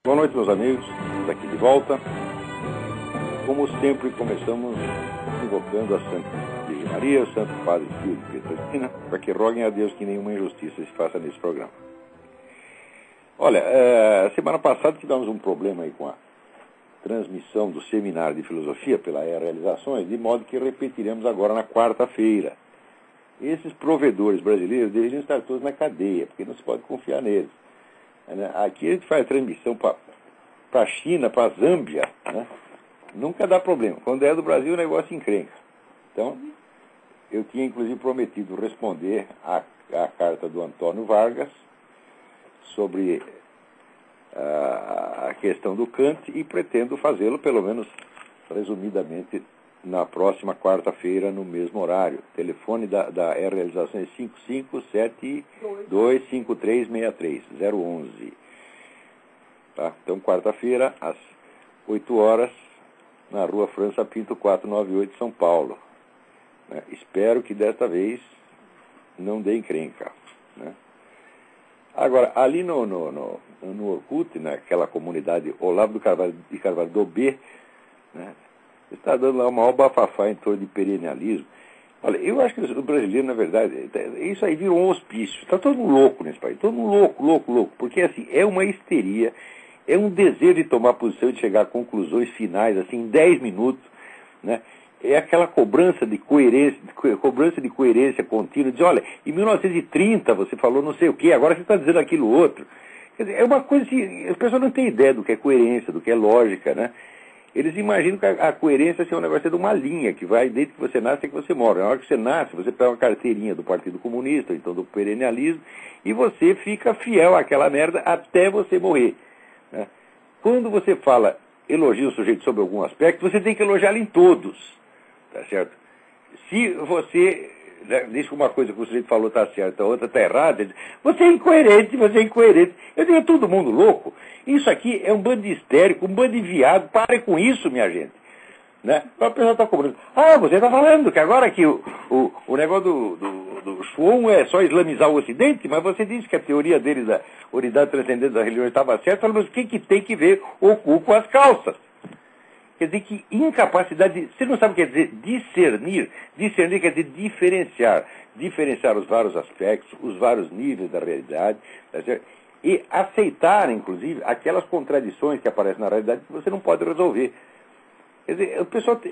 Boa noite, meus amigos. Estamos aqui de volta. Como sempre, começamos invocando a Santa Virgem Maria, o Santo Padre Pio de Pietrelcina, para que roguem a Deus que nenhuma injustiça se faça nesse programa. Olha, semana passada tivemos um problema aí com a transmissão do seminário de filosofia pela Realizações, de modo que repetiremos agora na quarta-feira. Esses provedores brasileiros deveriam estar todos na cadeia, porque não se pode confiar neles. Aqui a gente faz transmissão para a China, para a Zâmbia, né? Nunca dá problema. Quando é do Brasil, o negócio encrenca. Então, eu tinha inclusive prometido responder a carta do Antônio Vargas sobre a questão do Kant e pretendo fazê-lo, pelo menos resumidamente, na próxima quarta-feira, no mesmo horário. O telefone da Realizações é 55725363, 011. Tá? Então, quarta-feira, às 8 horas, na Rua França Pinto, 498, São Paulo. Espero que desta vez não dê encrenca. Né? Agora, ali no Orkut, naquela comunidade Olavo de Carvalho do B, né, está dando lá o maior bafafá em torno de perennialismo. Olha, eu acho que o brasileiro, na verdade, isso aí virou um hospício. Está todo mundo louco nesse país. Todo mundo louco. Porque, assim, é uma histeria, é um desejo de tomar posição e de chegar a conclusões finais, assim, em 10 minutos, né? É aquela cobrança de coerência contínua. Diz, olha, em 1930 você falou não sei o quê, agora você está dizendo aquilo outro. Quer dizer, é uma coisa assim, as pessoas não têm ideia do que é coerência, do que é lógica, né? Eles imaginam que a coerência é um negócio de uma linha que vai desde que você nasce até que você morre. Na hora que você nasce, você pega uma carteirinha do Partido Comunista, ou então do perennialismo, e você fica fiel àquela merda até você morrer. Né? Quando você elogia o sujeito sobre algum aspecto, você tem que elogiá-lo em todos. Tá certo? Se você diz que uma coisa que o sujeito falou está certa, a outra está errada, você é incoerente. Eu digo, é todo mundo louco. Isso aqui é um bando de histérico, um bando de viado. Pare com isso, minha gente. Né? O pessoal está cobrando. Você está falando que agora que o negócio do Schwon é só islamizar o Ocidente, mas você disse que a teoria dele da unidade transcendente da religião estava certa, mas o que tem que ver o cu com as calças? Quer dizer que incapacidade, você não sabe o que quer dizer discernir quer dizer diferenciar os vários aspectos, os vários níveis da realidade, tá certo? E aceitar, inclusive, aquelas contradições que aparecem na realidade que você não pode resolver. Quer dizer,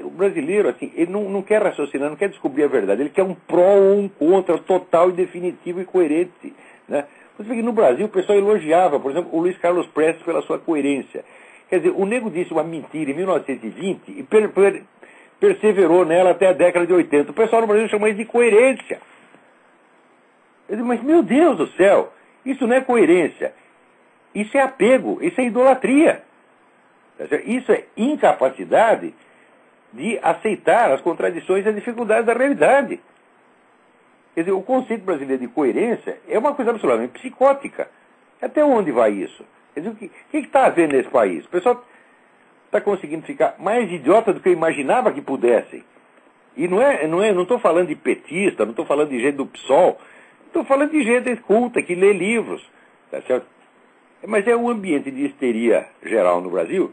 o brasileiro, assim, ele não quer raciocinar, não quer descobrir a verdade, ele quer um pró ou um contra total e definitivo e coerente. Né? Você vê que no Brasil o pessoal elogiava, por exemplo, o Luiz Carlos Prestes pela sua coerência. Quer dizer, o nego disse uma mentira em 1920 e perseverou nela até a década de 80. O pessoal no Brasil chamou isso de coerência. Eu digo, mas meu Deus do céu, isso não é coerência. Isso é apego, isso é idolatria. Isso é incapacidade de aceitar as contradições e as dificuldades da realidade. Quer dizer, o conceito brasileiro de coerência é uma coisa absolutamente psicótica. Até onde vai isso? Quer dizer, o que está havendo nesse país? O pessoal está conseguindo ficar mais idiota do que eu imaginava que pudessem. E não estou falando de petista, não estou falando de gente do PSOL, estou falando de gente culta que lê livros. Tá certo? Mas é um ambiente de histeria geral no Brasil,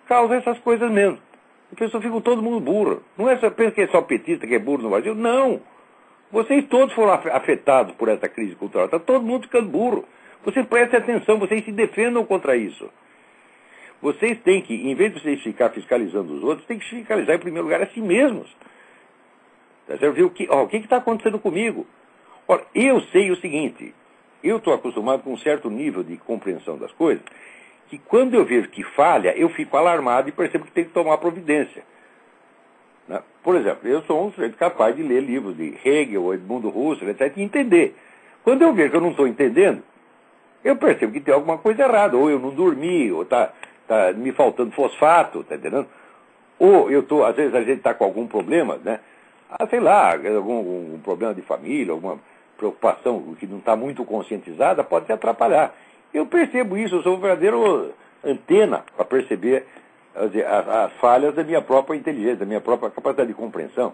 causa essas coisas mesmo. As pessoas ficam todo mundo burro. Não é só, pensa que é só petista que é burro no Brasil. Não. Vocês todos foram afetados por essa crise cultural. Está todo mundo ficando burro. Vocês prestem atenção, vocês se defendam contra isso. Vocês têm que, em vez de vocês ficar fiscalizando os outros, têm que fiscalizar em primeiro lugar a si mesmos. Você viu o que está acontecendo comigo? Ora, eu sei o seguinte, eu estou acostumado com um certo nível de compreensão das coisas, que quando eu vejo que falha, eu fico alarmado e percebo que tem que tomar providência. Né? Por exemplo, eu sou um sujeito capaz de ler livros de Hegel, Edmundo Husserl, etc., e entender. Quando eu vejo que eu não estou entendendo, eu percebo que tem alguma coisa errada, ou eu não dormi, ou está me faltando fosfato, está entendendo? Ou às vezes a gente está com algum problema, né? Sei lá, algum problema de família, alguma preocupação que não está muito conscientizada, pode te atrapalhar. Eu percebo isso, eu sou um verdadeiro antena para perceber as falhas da minha própria inteligência, da minha própria capacidade de compreensão.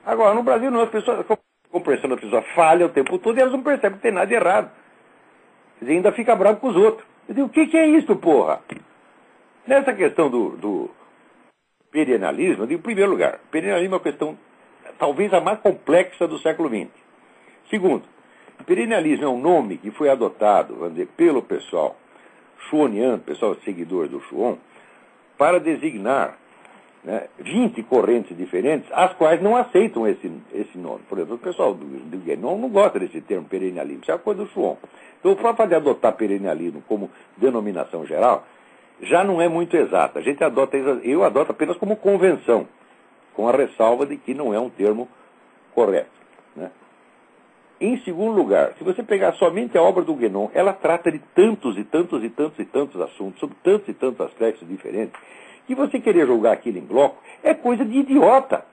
Agora, no Brasil não, as pessoas, a compreensão das pessoas falha o tempo todo e elas não percebem que tem nada de errado. E ainda fica bravo com os outros. Eu digo, o que é isso, porra? Nessa questão do perennialismo, eu digo, em primeiro lugar, perennialismo é uma questão talvez a mais complexa do século XX. Segundo, perennialismo é um nome que foi adotado, vamos dizer, pelo pessoal schwoniano, pessoal seguidor do Schwann, para designar, né, 20 correntes diferentes, as quais não aceitam esse nome. Por exemplo, o pessoal do Guénon não gosta desse termo perennialismo, isso é uma coisa do Schwann. Então, o fato de adotar perennialismo como denominação geral já não é muito exata. A gente eu adoto apenas como convenção, com a ressalva de que não é um termo correto, né? Em segundo lugar, se você pegar somente a obra do Guénon, ela trata de tantos e tantos e tantos e tantos assuntos, sobre tantos e tantos aspectos diferentes, que você querer julgar aquilo em bloco é coisa de idiota.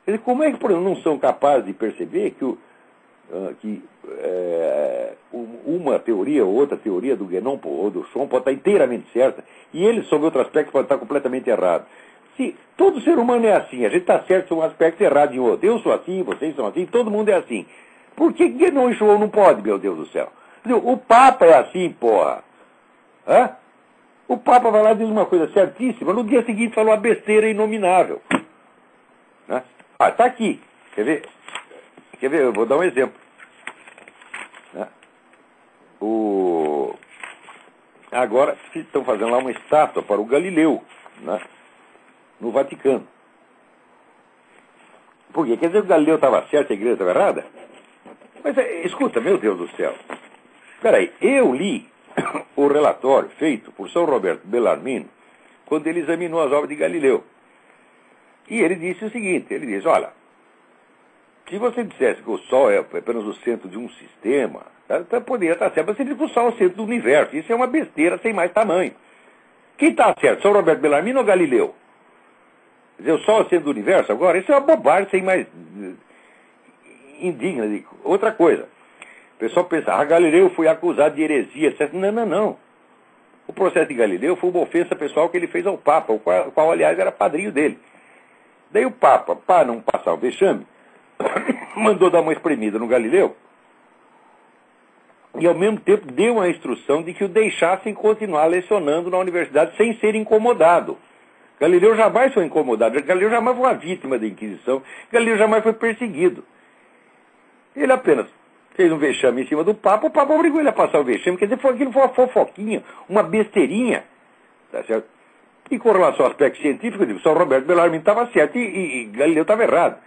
Quer dizer, como é que, por exemplo, não são capazes de perceber que uma teoria ou outra teoria do Guénon ou do Schwann pode estar inteiramente certa, e ele, sob outro aspecto, pode estar completamente errado. Se todo ser humano é assim, a gente está certo em um aspecto e errado em outro. Eu sou assim, vocês são assim, todo mundo é assim. Por que Guénon e Schwann não pode, meu Deus do céu? O Papa é assim, porra. Hã? O Papa vai lá e diz uma coisa certíssima, no dia seguinte falou uma besteira inominável. Né? Ah, está aqui. Quer ver? Eu vou dar um exemplo. Né? Agora estão fazendo lá uma estátua para o Galileu, né? No Vaticano. Por quê? Quer dizer que o Galileu estava certo e a igreja estava errada? Mas escuta, meu Deus do céu. Espera aí, eu li o relatório feito por São Roberto Bellarmino quando ele examinou as obras de Galileu. E ele disse o seguinte, ele disse, olha, se você dissesse que o Sol é apenas o centro de um sistema, poderia estar certo, mas você diz que o Sol é o centro do universo. Isso é uma besteira sem mais tamanho. Quem está certo, São Roberto Bellarmino ou Galileu? Quer dizer, o Sol é o centro do universo agora? Isso é uma bobagem sem mais indigna. Outra coisa, o pessoal pensa, Galileu foi acusado de heresia, etc. Não. O processo de Galileu foi uma ofensa pessoal que ele fez ao Papa, o qual aliás, era padrinho dele. Daí o Papa, para não passar o vexame, mandou dar uma espremida no Galileu e, ao mesmo tempo, deu uma instrução de que o deixassem continuar lecionando na universidade sem ser incomodado. Galileu jamais foi incomodado, Galileu jamais foi uma vítima da Inquisição, Galileu jamais foi perseguido. Ele apenas fez um vexame em cima do Papa, o Papa obrigou ele a passar o vexame, quer dizer, aquilo foi uma fofoquinha, uma besteirinha, tá certo? E com relação ao aspecto científico, eu digo, São Roberto Bellarmino estava certo e Galileu estava errado.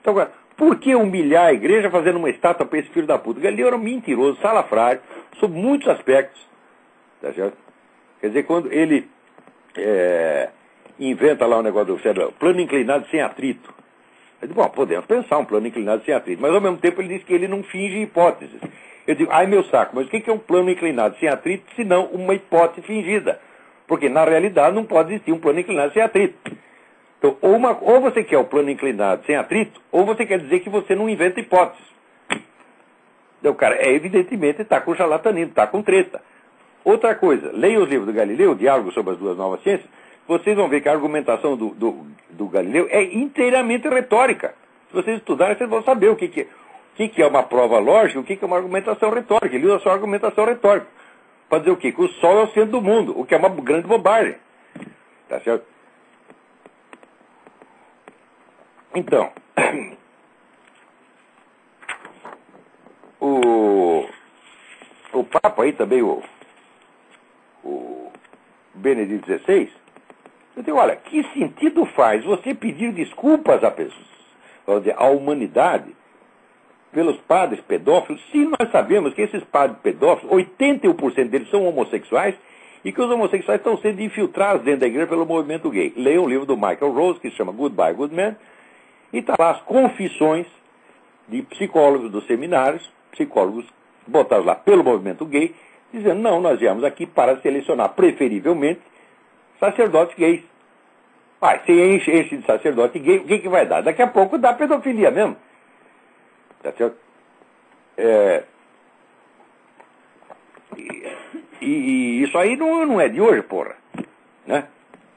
Então, agora, por que humilhar a igreja fazendo uma estátua para esse filho da puta? Galileu era um mentiroso, salafrário, sob muitos aspectos, tá certo? Quer dizer, quando ele inventa lá um negócio do plano inclinado sem atrito. Eu digo, bom, podemos pensar um plano inclinado sem atrito, mas ao mesmo tempo ele diz que ele não finge hipóteses. Eu digo, ai meu saco, mas o que é um plano inclinado sem atrito, senão uma hipótese fingida? Porque na realidade não pode existir um plano inclinado sem atrito. Então, ou você quer o plano inclinado sem atrito, ou você quer dizer que você não inventa hipóteses. Então, o cara, evidentemente, está com charlatanismo, está com treta. Outra coisa, leia os livros do Galileu, Diálogo sobre as Duas Novas Ciências, vocês vão ver que a argumentação do Galileu é inteiramente retórica. Se vocês estudarem, vocês vão saber o que é uma prova lógica, o que é uma argumentação retórica. Ele usa só argumentação retórica. Para dizer o quê? Que o Sol é o centro do mundo, o que é uma grande bobagem. Tá certo? Então, o Papa aí também, o Benedito XVI, eu digo, olha, que sentido faz você pedir desculpas à humanidade pelos padres pedófilos, se nós sabemos que esses padres pedófilos, 81% deles são homossexuais, e que os homossexuais estão sendo infiltrados dentro da igreja pelo movimento gay. Leiam o livro do Michael Rose, que se chama Goodbye, Good Man, e está lá as confissões de psicólogos dos seminários, psicólogos botados lá pelo movimento gay, dizendo, não, nós viemos aqui para selecionar, preferivelmente, sacerdotes gays. Se enche de sacerdote gay, o que vai dar? Daqui a pouco dá pedofilia mesmo. Tá certo? E isso aí não é de hoje, porra. Né?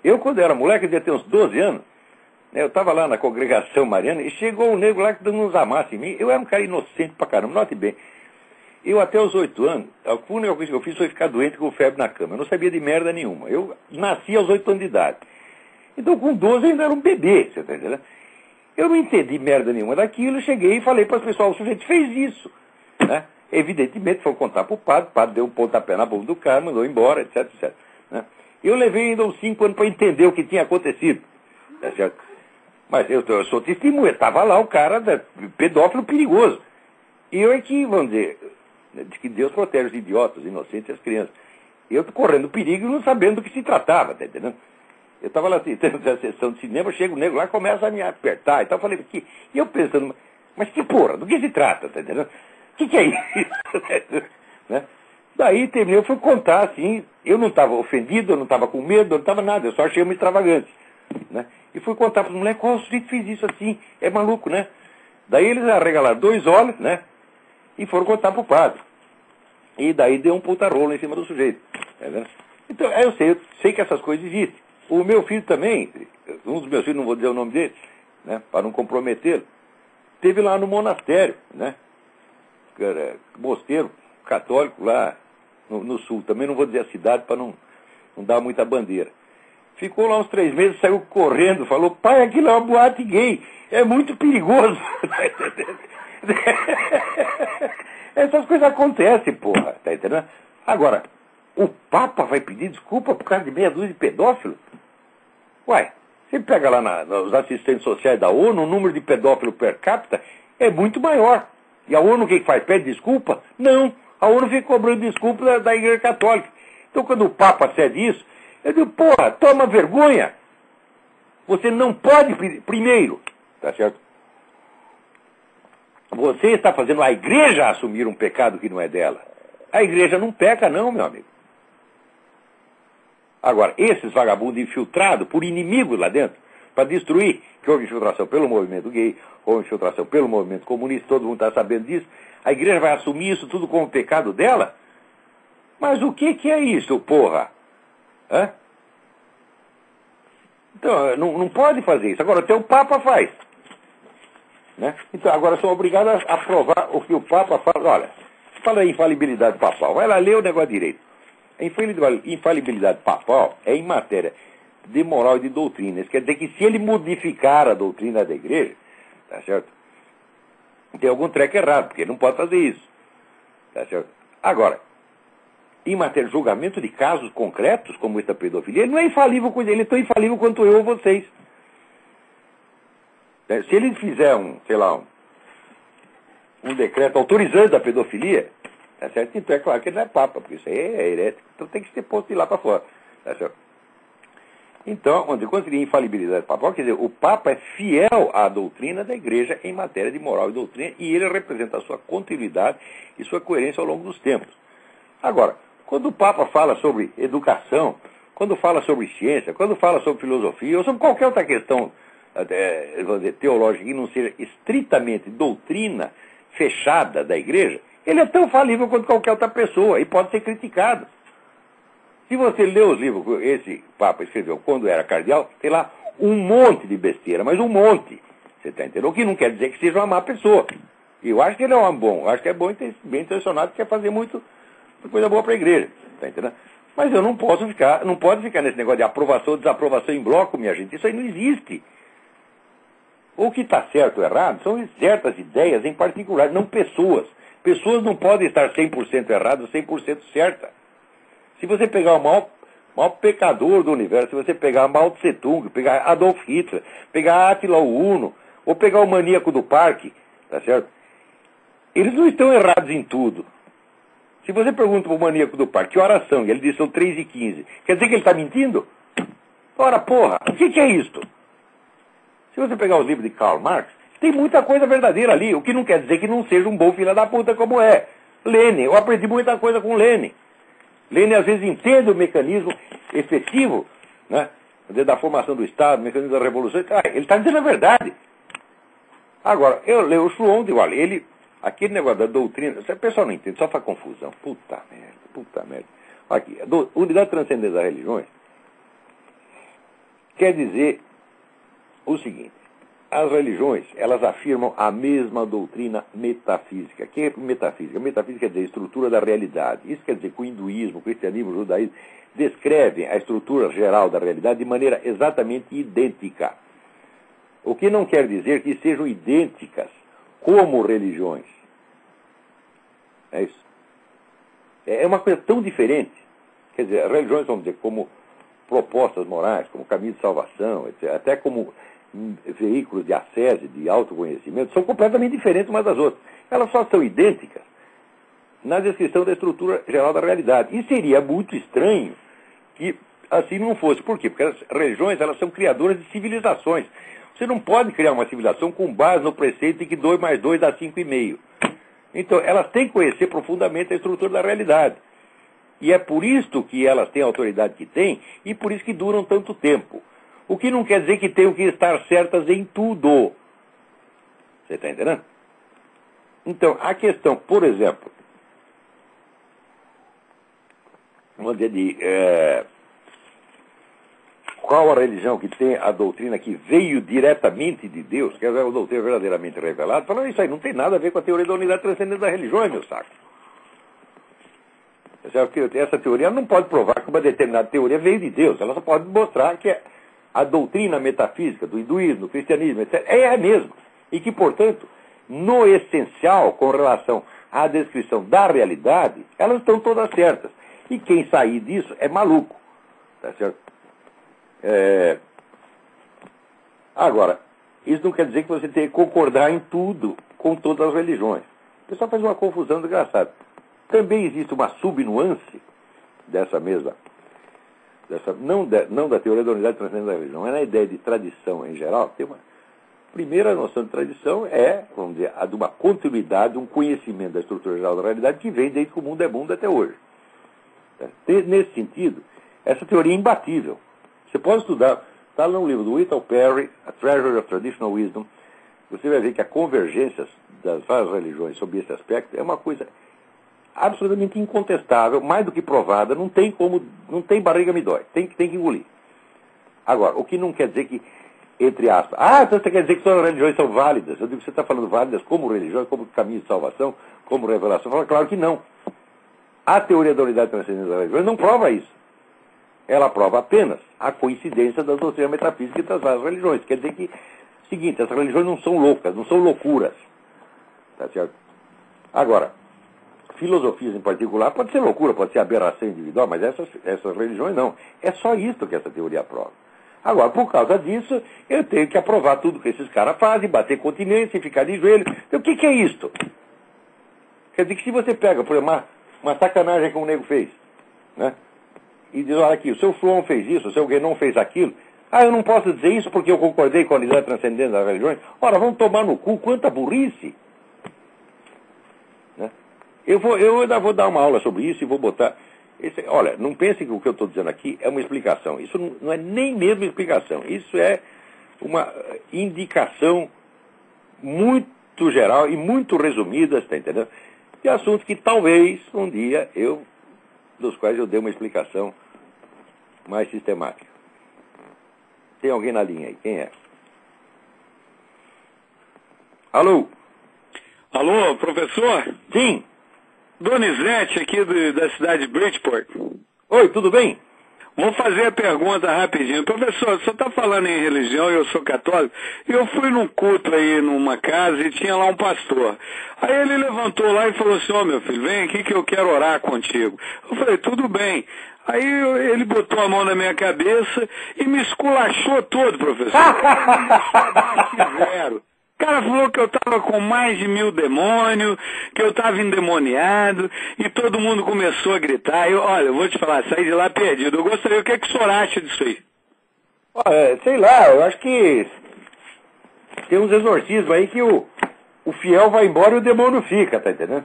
Eu, quando era moleque, devia ter uns 12 anos, né, eu estava lá na congregação mariana e chegou um nego lá que não nos amasse em mim. Eu era um cara inocente pra caramba, note bem. Eu até os 8 anos, a única coisa que eu fiz foi ficar doente com febre na cama. Eu não sabia de merda nenhuma. Eu nasci aos 8 anos de idade. Então com 12 eu ainda era um bebê, você está entendendo? Eu não entendi merda nenhuma daquilo, cheguei e falei para as pessoas, o sujeito fez isso. Né? Evidentemente, foi contar para o padre deu um pontapé na bunda do cara, mandou embora, etc, etc. Né? Eu levei ainda uns 5 anos para entender o que tinha acontecido. Tá certo? Mas eu sou testemunha, estava lá o cara, pedófilo perigoso. E eu é que, vamos dizer, de que Deus protege os idiotas, os inocentes e as crianças. Eu tô correndo perigo e não sabendo do que se tratava, tá entendendo? Eu estava lá assistindo a sessão de cinema, chega o nego lá e começa a me apertar. Então eu falei, e eu pensando, mas que porra, do que se trata, tá entendendo? O que é isso? Né? Daí terminei, eu fui contar assim, eu não estava ofendido, eu não estava com medo, eu não estava nada, eu só achei uma extravagante. Né? E fui contar para os moleques, qual sujeito fez isso assim? É maluco, né? Daí eles arregalaram 2 olhos, né? E foram contar para o padre. E daí deu um puta rolo em cima do sujeito. Tá vendo? Então, eu sei que essas coisas existem. O meu filho também, um dos meus filhos, não vou dizer o nome dele, né, para não comprometê-lo, esteve lá no monastério, né? Mosteiro católico lá no sul. Também não vou dizer a cidade para não dar muita bandeira. Ficou lá uns 3 meses, saiu correndo, falou, pai, aquilo é uma boate gay, é muito perigoso. Essas coisas acontecem, porra, tá entendendo? Agora, o Papa vai pedir desculpa por causa de meia dúzia de pedófilos? Uai, você pega lá nos assistentes sociais da ONU, o número de pedófilos per capita é muito maior. E a ONU o que faz? Pede desculpa? Não. A ONU fica cobrando desculpa da Igreja Católica. Então quando o Papa cede isso, eu digo, porra, toma vergonha. Você não pode pedir. Primeiro, tá certo? Você está fazendo a Igreja assumir um pecado que não é dela. A Igreja não peca não, meu amigo. Agora, esses vagabundos infiltrados por inimigos lá dentro, para destruir, que houve infiltração pelo movimento gay, houve infiltração pelo movimento comunista, todo mundo está sabendo disso, a Igreja vai assumir isso tudo como pecado dela? Mas o que é isso, porra? Hã? Então, não pode fazer isso. Agora, até o Papa faz. Né? Então, agora sou obrigado a aprovar o que o Papa fala. Olha, fala aí infalibilidade papal. Vai lá ler o negócio direito. A infalibilidade papal é em matéria de moral e de doutrina. Isso quer dizer que se ele modificar a doutrina da igreja, tá certo? Tem algum treco errado, porque ele não pode fazer isso. Tá certo? Agora, em matéria de julgamento de casos concretos, como esta pedofilia, ele não é infalível com ele, ele é tão infalível quanto eu ou vocês. Se ele fizer um decreto autorizando a pedofilia, tá certo? Então é claro que ele não é papa, porque isso aí é herético, então tem que ser posto de lá para fora. Tá certo? Então, quando seria infalibilidade papal, quer dizer, o Papa é fiel à doutrina da Igreja em matéria de moral e doutrina, e ele representa a sua continuidade e sua coerência ao longo dos tempos. Agora, quando o Papa fala sobre educação, quando fala sobre ciência, quando fala sobre filosofia, ou sobre qualquer outra questão vamos dizer, teológica que não seja estritamente doutrina fechada da Igreja, ele é tão falível quanto qualquer outra pessoa e pode ser criticado. Se você lê os livros que esse Papa escreveu quando era cardeal, tem lá um monte de besteira, mas um monte. Você está entendendo? O que não quer dizer que seja uma má pessoa. E eu acho que ele é um bom, eu acho que é bom, bem intencionado, quer fazer muita coisa boa para a Igreja. Está entendendo? Mas eu não pode ficar nesse negócio de aprovação ou desaprovação em bloco, minha gente. Isso aí não existe. O que está certo ou errado são certas ideias em particular, não pessoas. Pessoas não podem estar 100% erradas, 100% certas. Se você pegar o maior pecador do universo, se você pegar Mao Tse Tung, pegar Adolf Hitler, pegar Attila o Huno, ou pegar o maníaco do parque, tá certo? Eles não estão errados em tudo. Se você pergunta para o maníaco do parque que horas são, e ele diz são 3h15, quer dizer que ele está mentindo? Ora, porra, o que é isto? Se você pegar os livros de Karl Marx, tem muita coisa verdadeira ali, o que não quer dizer que não seja um bom filho da puta como é. Lenin, eu aprendi muita coisa com Lenin. Lenin às vezes entende o mecanismo efetivo, né, da formação do Estado, o mecanismo da Revolução. Ele está dizendo a verdade. Agora, eu leio o Schluon, digo, olha, aquele negócio da doutrina, o pessoal não entende, só faz confusão. Puta merda. Aqui, a unidade transcendente das religiões quer dizer o seguinte: as religiões, elas afirmam a mesma doutrina metafísica. O que é metafísica? Metafísica quer dizer estrutura da realidade. Isso quer dizer que o hinduísmo, o cristianismo, o judaísmo descrevem a estrutura geral da realidade de maneira exatamente idêntica. O que não quer dizer que sejam idênticas como religiões. É isso. É uma coisa tão diferente. Quer dizer, as religiões, vamos dizer, como propostas morais, como caminho de salvação, etc., até como veículos de ascese, de autoconhecimento, são completamente diferentes umas das outras. Elas só são idênticas na descrição da estrutura geral da realidade. E seria muito estranho que assim não fosse. Por quê? Porque as religiões, elas são criadoras de civilizações. Você não pode criar uma civilização com base no preceito de que 2 mais 2 dá 5,5. Então, elas têm que conhecer profundamente a estrutura da realidade. E é por isso que elas têm a autoridade que têm e por isso que duram tanto tempo. O que não quer dizer que tenham que estar certas em tudo. Você está entendendo? Então, a questão, por exemplo, vamos dizer qual a religião que tem a doutrina que veio diretamente de Deus, que é a doutrina verdadeiramente revelada, falando isso aí não tem nada a ver com a teoria da unidade transcendente das religiões, meu saco. Essa teoria não pode provar que uma determinada teoria veio de Deus, ela só pode mostrar que a doutrina metafísica do hinduísmo, do cristianismo, etc., é a mesma. E que, portanto, no essencial, com relação à descrição da realidade, elas estão todas certas. E quem sair disso é maluco. Tá certo? Agora, isso não quer dizer que você tenha que concordar em tudo com todas as religiões. O pessoal faz uma confusão desgraçada. Também existe uma subnuance dessa mesma, não da teoria da unidade transcendente da religião, mas na ideia de tradição em geral. Tem uma primeira noção de tradição vamos dizer, a de uma continuidade, um conhecimento da estrutura geral da realidade que vem desde que o mundo é mundo até hoje. Nesse sentido, essa teoria é imbatível. Você pode estudar, está no livro do Whittle Perry, A Treasury of Traditional Wisdom, você vai ver que a convergência das várias religiões sobre esse aspecto é uma coisa absolutamente incontestável, mais do que provada, não tem barriga me dói, tem que engolir. Agora, o que não quer dizer que, entre aspas, então você quer dizer que todas as religiões são válidas? Eu digo que você está falando válidas como religião, como caminho de salvação, como revelação. Eu falo, claro que não. A teoria da unidade transcendente das religiões não prova isso. Ela prova apenas a coincidência das doutrinas metafísicas das várias religiões. Quer dizer que, seguinte, as religiões não são loucas, não são loucuras. Tá certo? Agora, filosofias em particular, pode ser loucura, pode ser aberração individual, mas essas religiões não. É só isso que essa teoria aprova. Agora, por causa disso, eu tenho que aprovar tudo que esses caras fazem, bater continência, ficar de joelho. Então, o que é isto? Quer dizer que se você pega, por exemplo, uma sacanagem que um nego fez, né? E diz, olha aqui, o seu João fez isso, o seu Guénon fez aquilo. Eu não posso dizer isso porque eu concordei com a unidade transcendente das religiões. Ora, vamos tomar no cu, quanta burrice. Né? Eu ainda vou dar uma aula sobre isso e vou botar... olha, não pense que o que eu estou dizendo aqui é uma explicação. Isso não é nem mesmo explicação. Isso é uma indicação muito geral e muito resumida, está entendendo? De assuntos que talvez um dia dos quais eu dê uma explicação mais sistemática. Tem alguém na linha aí? Quem é? Alô? Alô, professor? Sim. Donizete, aqui da cidade de Bridgeport. Oi, tudo bem? Vou fazer a pergunta rapidinho. Professor, o senhor está falando em religião e eu sou católico. E eu fui num culto aí numa casa e tinha lá um pastor. Aí ele levantou lá e falou assim, meu filho, vem aqui que eu quero orar contigo. Eu falei, tudo bem. Aí ele botou a mão na minha cabeça e me esculachou todo, professor. Zero. O cara falou que eu estava com mais de 1000 demônios, que eu estava endemoniado, e todo mundo começou a gritar. Olha, eu vou te falar, saí de lá perdido. Eu gostaria, o que é que o senhor acha disso aí? Sei lá, eu acho que tem uns exorcismos aí que o fiel vai embora e o demônio fica, tá entendendo?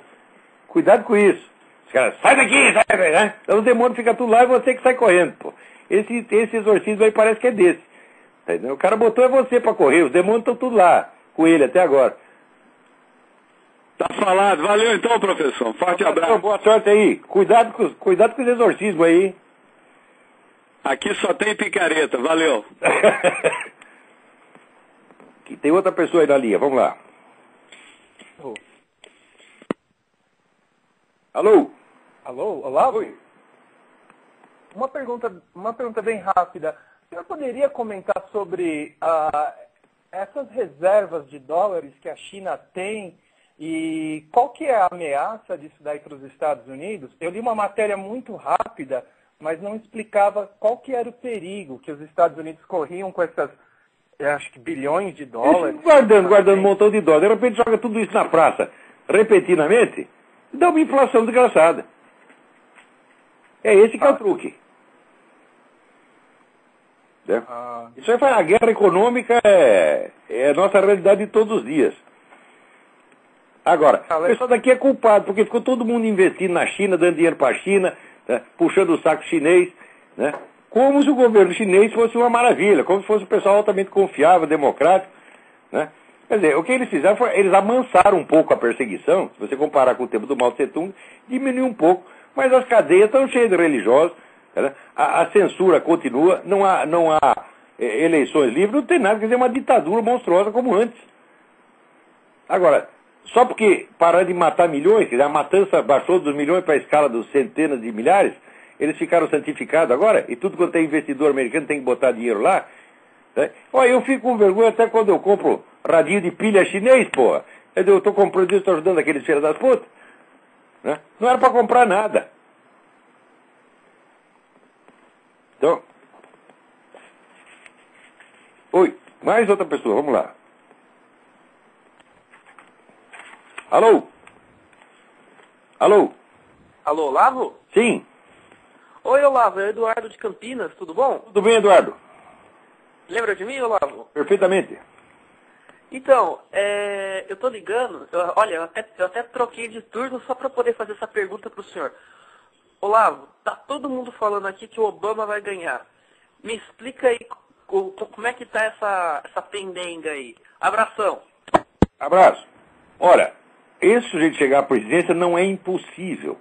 Cuidado com isso. Os caras, sai daqui, sai daqui, né? Então o demônio fica tudo lá e você que sai correndo, pô. Esse exorcismo aí parece que é desse. Tá entendendo? O cara botou você pra correr, os demônios estão tudo lá. Com ele até agora. Tá falado. Valeu então, professor. Um forte abraço. Boa sorte aí. Cuidado com os exorcismos aí. Aqui só tem picareta. Valeu. Tem outra pessoa aí na linha, vamos lá. Alô? Alô, Olavo? Oi. Uma pergunta bem rápida. O senhor poderia comentar sobre essas reservas de dólares que a China tem e qual que é a ameaça disso daí para os Estados Unidos? Eu li uma matéria muito rápida, mas não explicava qual que era o perigo que os Estados Unidos corriam com essas, acho que bilhões de dólares. Guardando um montão de dólares. De repente joga tudo isso na praça, repentinamente, dá uma inflação desgraçada. É esse que é o truque. Isso aí a guerra econômica é a nossa realidade de todos os dias. Agora, o pessoal daqui é culpado, porque ficou todo mundo investindo na China, dando dinheiro para a China, né, puxando o saco chinês, né, como se o governo chinês fosse uma maravilha, como se fosse um pessoal altamente confiável, democrático. Né. Quer dizer, o que eles fizeram foi, eles amansaram um pouco a perseguição, se você comparar com o tempo do Mao Tse Tung, diminuiu um pouco, mas as cadeias estão cheias de religiosos, né, a censura continua, não há eleições livres, não tem nada, quer dizer, uma ditadura monstruosa como antes. Agora, só porque pararam de matar milhões, quer dizer, a matança baixou dos milhões para a escala dos centenas de milhares, eles ficaram santificados agora, e tudo quanto é investidor americano tem que botar dinheiro lá. Né? Olha, eu fico com vergonha até quando eu compro radinho de pilha chinês, porra. Eu estou comprando isso, estou ajudando aqueles filhos das putas. Né? Não era para comprar nada. Então, oi, mais outra pessoa, vamos lá. Alô? Alô? Alô, Olavo? Sim. Oi, Olavo, é o Eduardo de Campinas, tudo bom? Tudo bem, Eduardo? Lembra de mim, Olavo? Perfeitamente. Então, eu tô ligando, eu até troquei de turno só para poder fazer essa pergunta pro senhor. Olavo, tá todo mundo falando aqui que o Obama vai ganhar. Me explica aí como é que tá essa pendenga aí. Abração. Abraço. Olha, esse sujeito chegar à presidência não é impossível.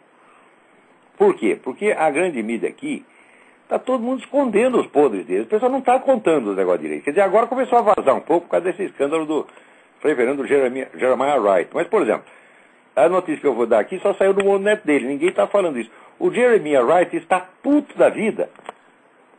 Por quê? Porque a grande mídia aqui está todo mundo escondendo os podres deles. O pessoal não está contando os negócios direito. Quer dizer, agora começou a vazar um pouco por causa desse escândalo do reverendo Jeremiah Wright. Mas, por exemplo, a notícia que eu vou dar aqui só saiu do net dele. Ninguém está falando isso. O Jeremiah Wright está puto da vida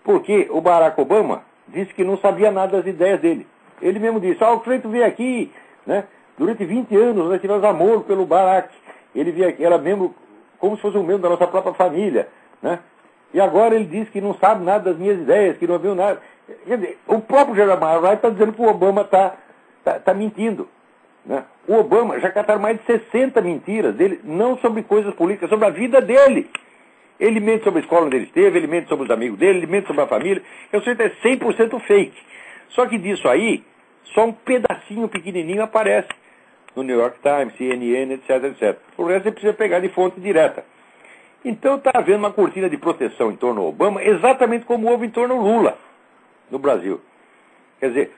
porque o Barack Obama disse que não sabia nada das ideias dele. Ele mesmo disse, o Cleiton veio aqui, né? Durante 20 anos nós tivemos amor pelo Barack. Ele veio aqui, era membro, como se fosse um membro da nossa própria família, né? E agora ele diz que não sabe nada das minhas ideias, que não viu nada. Quer dizer, o próprio Jeremiah Wright está dizendo que o Obama está mentindo. Né? O Obama já cataram mais de 60 mentiras dele, não sobre coisas políticas, sobre a vida dele. Ele mente sobre a escola onde ele esteve, ele mente sobre os amigos dele, ele mente sobre a família. Eu sei que é 100% fake. Só que disso aí, só um pedacinho pequenininho aparece no New York Times, CNN, etc, etc. O resto você precisa pegar de fonte direta. Então está havendo uma cortina de proteção em torno do Obama, exatamente como houve em torno do Lula no Brasil. Quer dizer,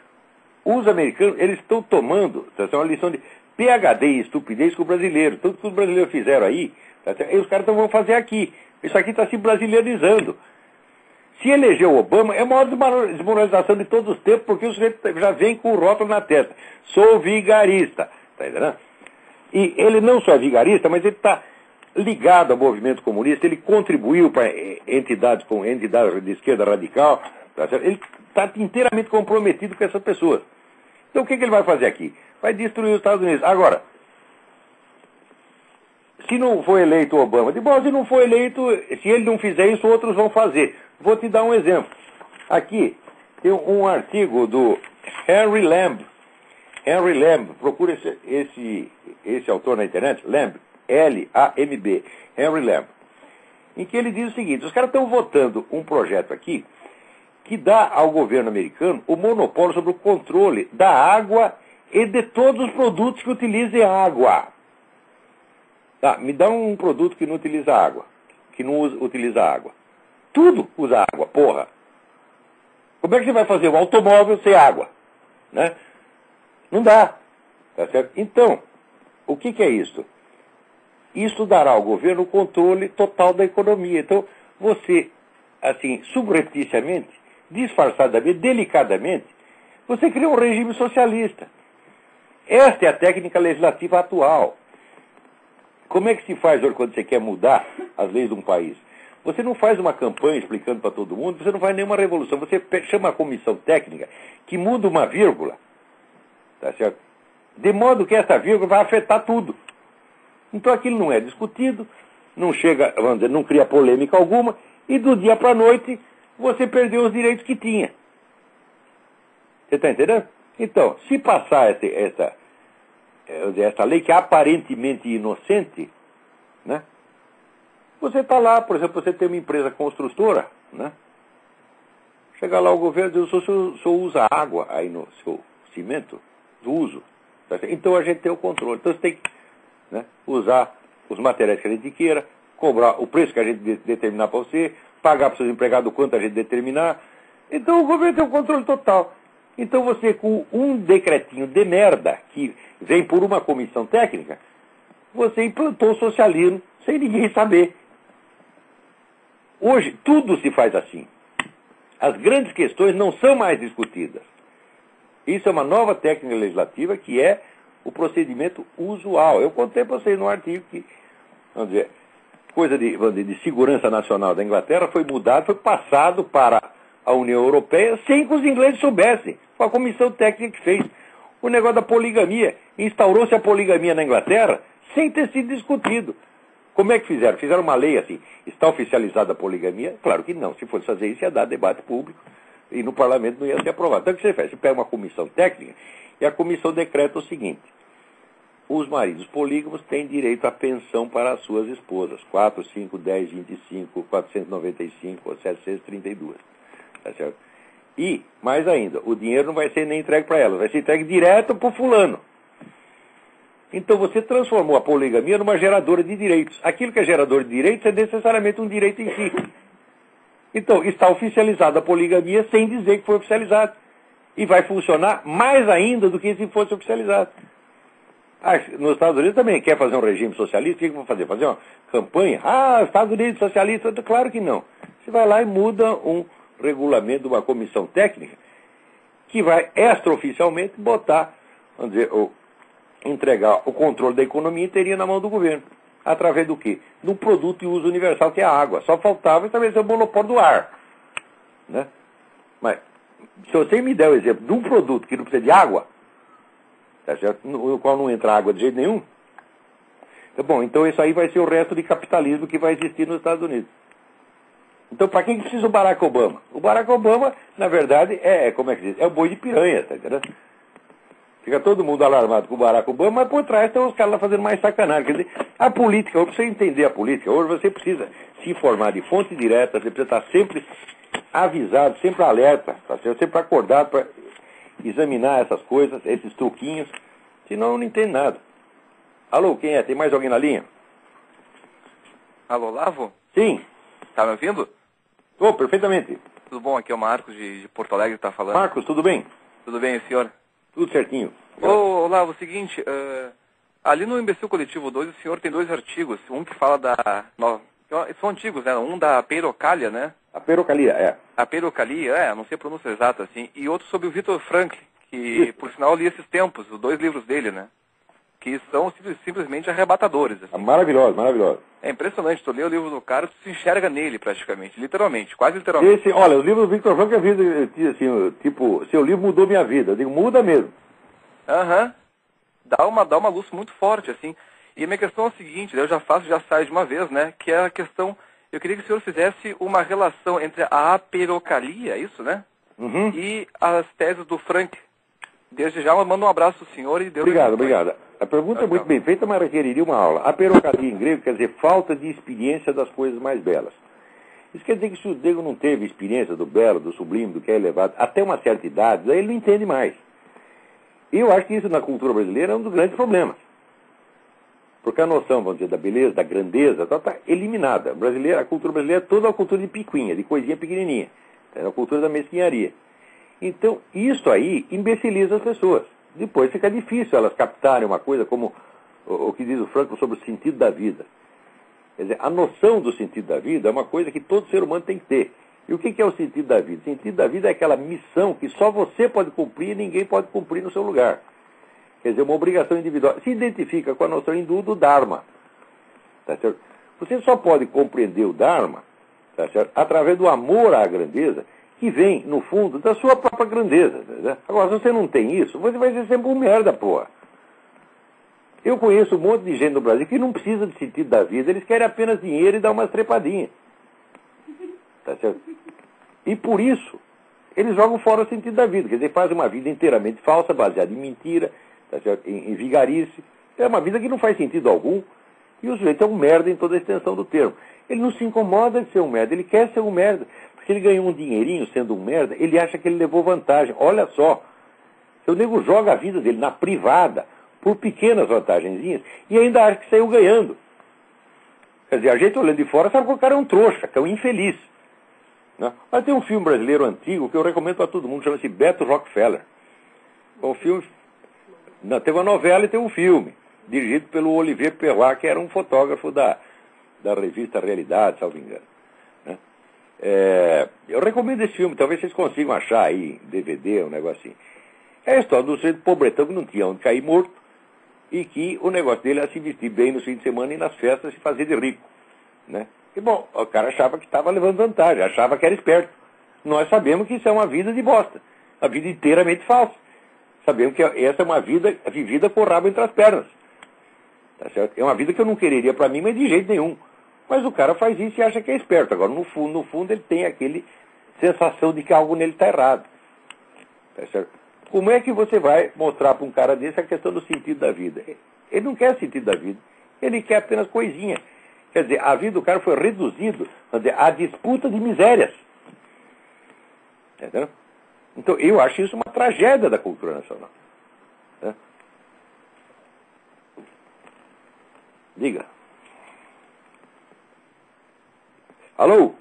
os americanos, eles estão tomando uma lição de PhD e estupidez com o brasileiro. Tudo que os brasileiros fizeram aí, e os caras vão fazer aqui. Isso aqui está se brasileirizando. Se eleger o Obama, é a maior desmoralização de todos os tempos, porque o sujeito já vem com o rótulo na testa. Sou vigarista. Tá entendendo? E ele não só é vigarista, mas ele está ligado ao movimento comunista, ele contribuiu para entidades de esquerda radical, tá certo? Ele está inteiramente comprometido com essas pessoas. Então o que ele vai fazer aqui? Vai destruir os Estados Unidos. Agora, se não for eleito o Obama, se não for eleito, se ele não fizer isso, outros vão fazer. Vou te dar um exemplo. Aqui tem um artigo do Henry Lamb. Henry Lamb, procura esse autor na internet, Lamb, L-A-M-B, Henry Lamb, em que ele diz o seguinte: os caras estão votando um projeto aqui que dá ao governo americano o monopólio sobre o controle da água e de todos os produtos que utilizem água. Tá, me dá um produto que não utiliza água, que não utiliza água. Tudo usa água, porra. Como é que você vai fazer um automóvel sem água? Né? Não dá. Tá certo? Então, o que é isso? Isso dará ao governo o controle total da economia. Então, você, assim, subrepticiamente, disfarçadamente, delicadamente, Você cria um regime socialista. Esta é a técnica legislativa atual. Como é que se faz quando você quer mudar as leis de um país? Você não faz uma campanha explicando para todo mundo, você não faz nenhuma revolução. Você chama a comissão técnica que muda uma vírgula, tá certo? De modo que essa vírgula vai afetar tudo. Então aquilo não é discutido, não chega, vamos dizer, não cria polêmica alguma, e do dia para a noite você perdeu os direitos que tinha. Você está entendendo? Então, se passar essa lei que é aparentemente inocente, né? Você está lá, por exemplo, você tem uma empresa construtora, né? Chega lá o governo e diz, o senhor usa água aí no seu cimento? Uso. Então a gente tem o controle. Então você tem que, né, usar os materiais que a gente queira, cobrar o preço que a gente determinar para você, pagar para os seus empregados o quanto a gente determinar. Então o governo tem o controle total. Então você, com um decretinho de merda que vem por uma comissão técnica, você implantou o socialismo sem ninguém saber. Hoje, tudo se faz assim. As grandes questões não são mais discutidas. Isso é uma nova técnica legislativa que é o procedimento usual. Eu contei para vocês no artigo que, vamos dizer, coisa de segurança nacional da Inglaterra foi mudado, foi passado para a União Europeia sem que os ingleses soubessem. Foi a comissão técnica que fez. O negócio da poligamia. Instaurou-se a poligamia na Inglaterra sem ter sido discutido. Como é que fizeram? Fizeram uma lei assim, está oficializada a poligamia? Claro que não. Se fosse fazer isso, ia dar debate público e no parlamento não ia ser aprovado. Então o que você faz? Você pega uma comissão técnica e a comissão decreta o seguinte: os maridos polígamos têm direito à pensão para as suas esposas. 4, 5, 10, 25, 495 ou 732. Tá certo? E, mais ainda, o dinheiro não vai ser nem entregue para elas, vai ser entregue direto para o fulano. Então você transformou a poligamia numa geradora de direitos. Aquilo que é gerador de direitos é necessariamente um direito em si. Então, está oficializada a poligamia sem dizer que foi oficializado. E vai funcionar mais ainda do que se fosse oficializado. Nos Estados Unidos também quer fazer um regime socialista, o que vão fazer? Fazer uma campanha? Estados Unidos socialista? Claro que não. Você vai lá e muda um regulamento de uma comissão técnica que vai extraoficialmente botar, vamos dizer, entregar o controle da economia inteirinha na mão do governo. Através do quê? Do produto de uso universal, que é a água. Só faltava estabelecer o monopólio do ar. Né? Mas, se você me der o exemplo de um produto que não precisa de água, tá certo? No qual não entra água de jeito nenhum, bom, então isso aí vai ser o resto de capitalismo que vai existir nos Estados Unidos. Então, para quem precisa o Barack Obama? O Barack Obama, na verdade, como é que diz? É o boi de piranha, tá entendendo? Fica todo mundo alarmado com o Barack Obama, mas por trás estão os caras lá fazendo mais sacanagem. Quer dizer, a política, hoje, para você entender a política, hoje você precisa se informar de fonte direta, você precisa estar sempre avisado, sempre alerta, tá certo? Sempre acordado para examinar essas coisas, esses truquinhos, senão não entende nada. Alô, quem é? Tem mais alguém na linha? Alô, Lavo? Sim. Tá me ouvindo? Perfeitamente. Tudo bom? Aqui é o Marcos de Porto Alegre que tá falando. Marcos, tudo bem? Tudo bem, senhor? Tudo certinho. Ô, Lavo, o seguinte, ali no Imbecil Coletivo 2, o senhor tem 2 artigos, um que fala são antigos, né? Um da Peirocalha, né? A perocalia, é. A Peirocalha, não sei a pronúncia exata, assim, e outro sobre o Viktor Frankl, que, por sinal, eu li esses tempos, os 2 livros dele, né? Que são simplesmente arrebatadores. Assim. Maravilhoso, maravilhoso. É impressionante, tu lê o livro do cara, tu se enxerga nele praticamente, literalmente, quase literalmente. Olha, os livros do Viktor Frankl, assim, tipo, seu livro mudou minha vida. Eu digo, muda mesmo. Dá uma luz muito forte, assim. E a minha questão é a seguinte, eu já saio de uma vez, né, que é a questão, eu queria que o senhor fizesse uma relação entre a aperocalia, isso, né? Uhum. E as teses do Frankl. Desde já, eu mando um abraço ao senhor e Deus abençoe. Obrigado. A pergunta é muito bem feita, mas requeriria uma aula. A perocalia em grego quer dizer falta de experiência das coisas mais belas. Isso quer dizer que se o grego não teve experiência do belo, do sublime, do que é elevado, até uma certa idade, daí ele não entende mais. E eu acho que isso na cultura brasileira é um dos grandes problemas. Porque a noção, vamos dizer, da beleza, da grandeza, está eliminada. A cultura brasileira é toda uma cultura de picuinha, de coisinha pequenininha. É a cultura da mesquinharia. Então, isso aí imbeciliza as pessoas. Depois fica difícil elas captarem uma coisa como o que diz o Frankl sobre o sentido da vida. Quer dizer, a noção do sentido da vida é uma coisa que todo ser humano tem que ter. E o que é o sentido da vida? O sentido da vida é aquela missão que só você pode cumprir e ninguém pode cumprir no seu lugar. Quer dizer, uma obrigação individual. Se identifica com a noção hindu do Dharma. Tá certo? Você só pode compreender o Dharma, tá certo? Através do amor à grandeza, que vem, no fundo, da sua própria grandeza. Tá certo? Agora, se você não tem isso, você vai ser sempre um merda, porra. Eu conheço um monte de gente no Brasil que não precisa de sentido da vida, eles querem apenas dinheiro e dar umas trepadinhas. Tá certo? E por isso, eles jogam fora o sentido da vida. Quer dizer, fazem uma vida inteiramente falsa, baseada em mentira, tá certo? Em vigarice. É uma vida que não faz sentido algum. E o sujeito é um merda em toda a extensão do termo. Ele não se incomoda de ser um merda, ele quer ser um merda. Porque ele ganhou um dinheirinho sendo um merda, ele acha que ele levou vantagem. Olha só, o nego joga a vida dele na privada, por pequenas vantagenzinhas, e ainda acha que saiu ganhando. Quer dizer, a gente olhando de fora sabe que o cara é um trouxa, que é um infeliz. Né? Mas tem um filme brasileiro antigo que eu recomendo para todo mundo, chama-se Beto Rockefeller. É um filme... Não, tem uma novela e tem um filme, dirigido pelo Olivier Perrois, que era um fotógrafo da revista Realidade, salvo engano. Né? Eu recomendo esse filme, talvez vocês consigam achar aí, DVD, um negocinho. É a história do sujeito pobretão que não tinha onde cair morto e que o negócio dele era se vestir bem no fim de semana e nas festas se fazer de rico. Né? E bom, o cara achava que estava levando vantagem, achava que era esperto. Nós sabemos que isso é uma vida de bosta, uma vida inteiramente falsa. Sabemos que essa é uma vida vivida com o rabo entre as pernas. Tá certo? É uma vida que eu não quereria para mim, mas de jeito nenhum. Mas o cara faz isso e acha que é esperto. Agora, no fundo ele tem aquele sensação de que algo nele está errado. Tá certo? Como é que você vai mostrar para um cara desse a questão do sentido da vida? Ele não quer sentido da vida. Ele quer apenas coisinha. Quer dizer, a vida do cara foi reduzida à disputa de misérias. Entendeu? Então, eu acho isso uma tragédia da cultura nacional. Né? Diga. Alô?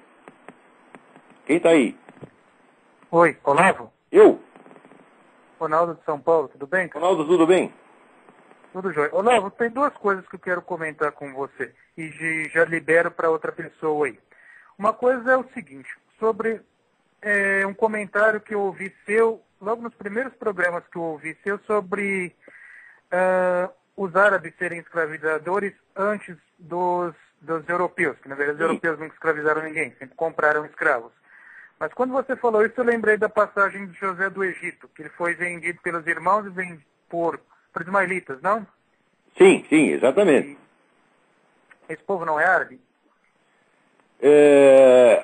Quem está aí? Oi, Olavo? Eu? Ronaldo de São Paulo, tudo bem? Ronaldo, tudo bem? Tudo jóia. Olavo, tem duas coisas que eu quero comentar com você e já libero para outra pessoa aí. Uma coisa é o seguinte, sobre um comentário que eu ouvi seu, logo nos primeiros programas que eu ouvi seu, sobre os árabes serem escravizadores antes dos europeus, que na verdade os europeus nunca escravizaram ninguém, sempre compraram escravos. Mas quando você falou isso, eu lembrei da passagem de José do Egito, que ele foi vendido pelos irmãos e vendido por ismaelitas, não? Sim, exatamente. Esse povo não é árabe?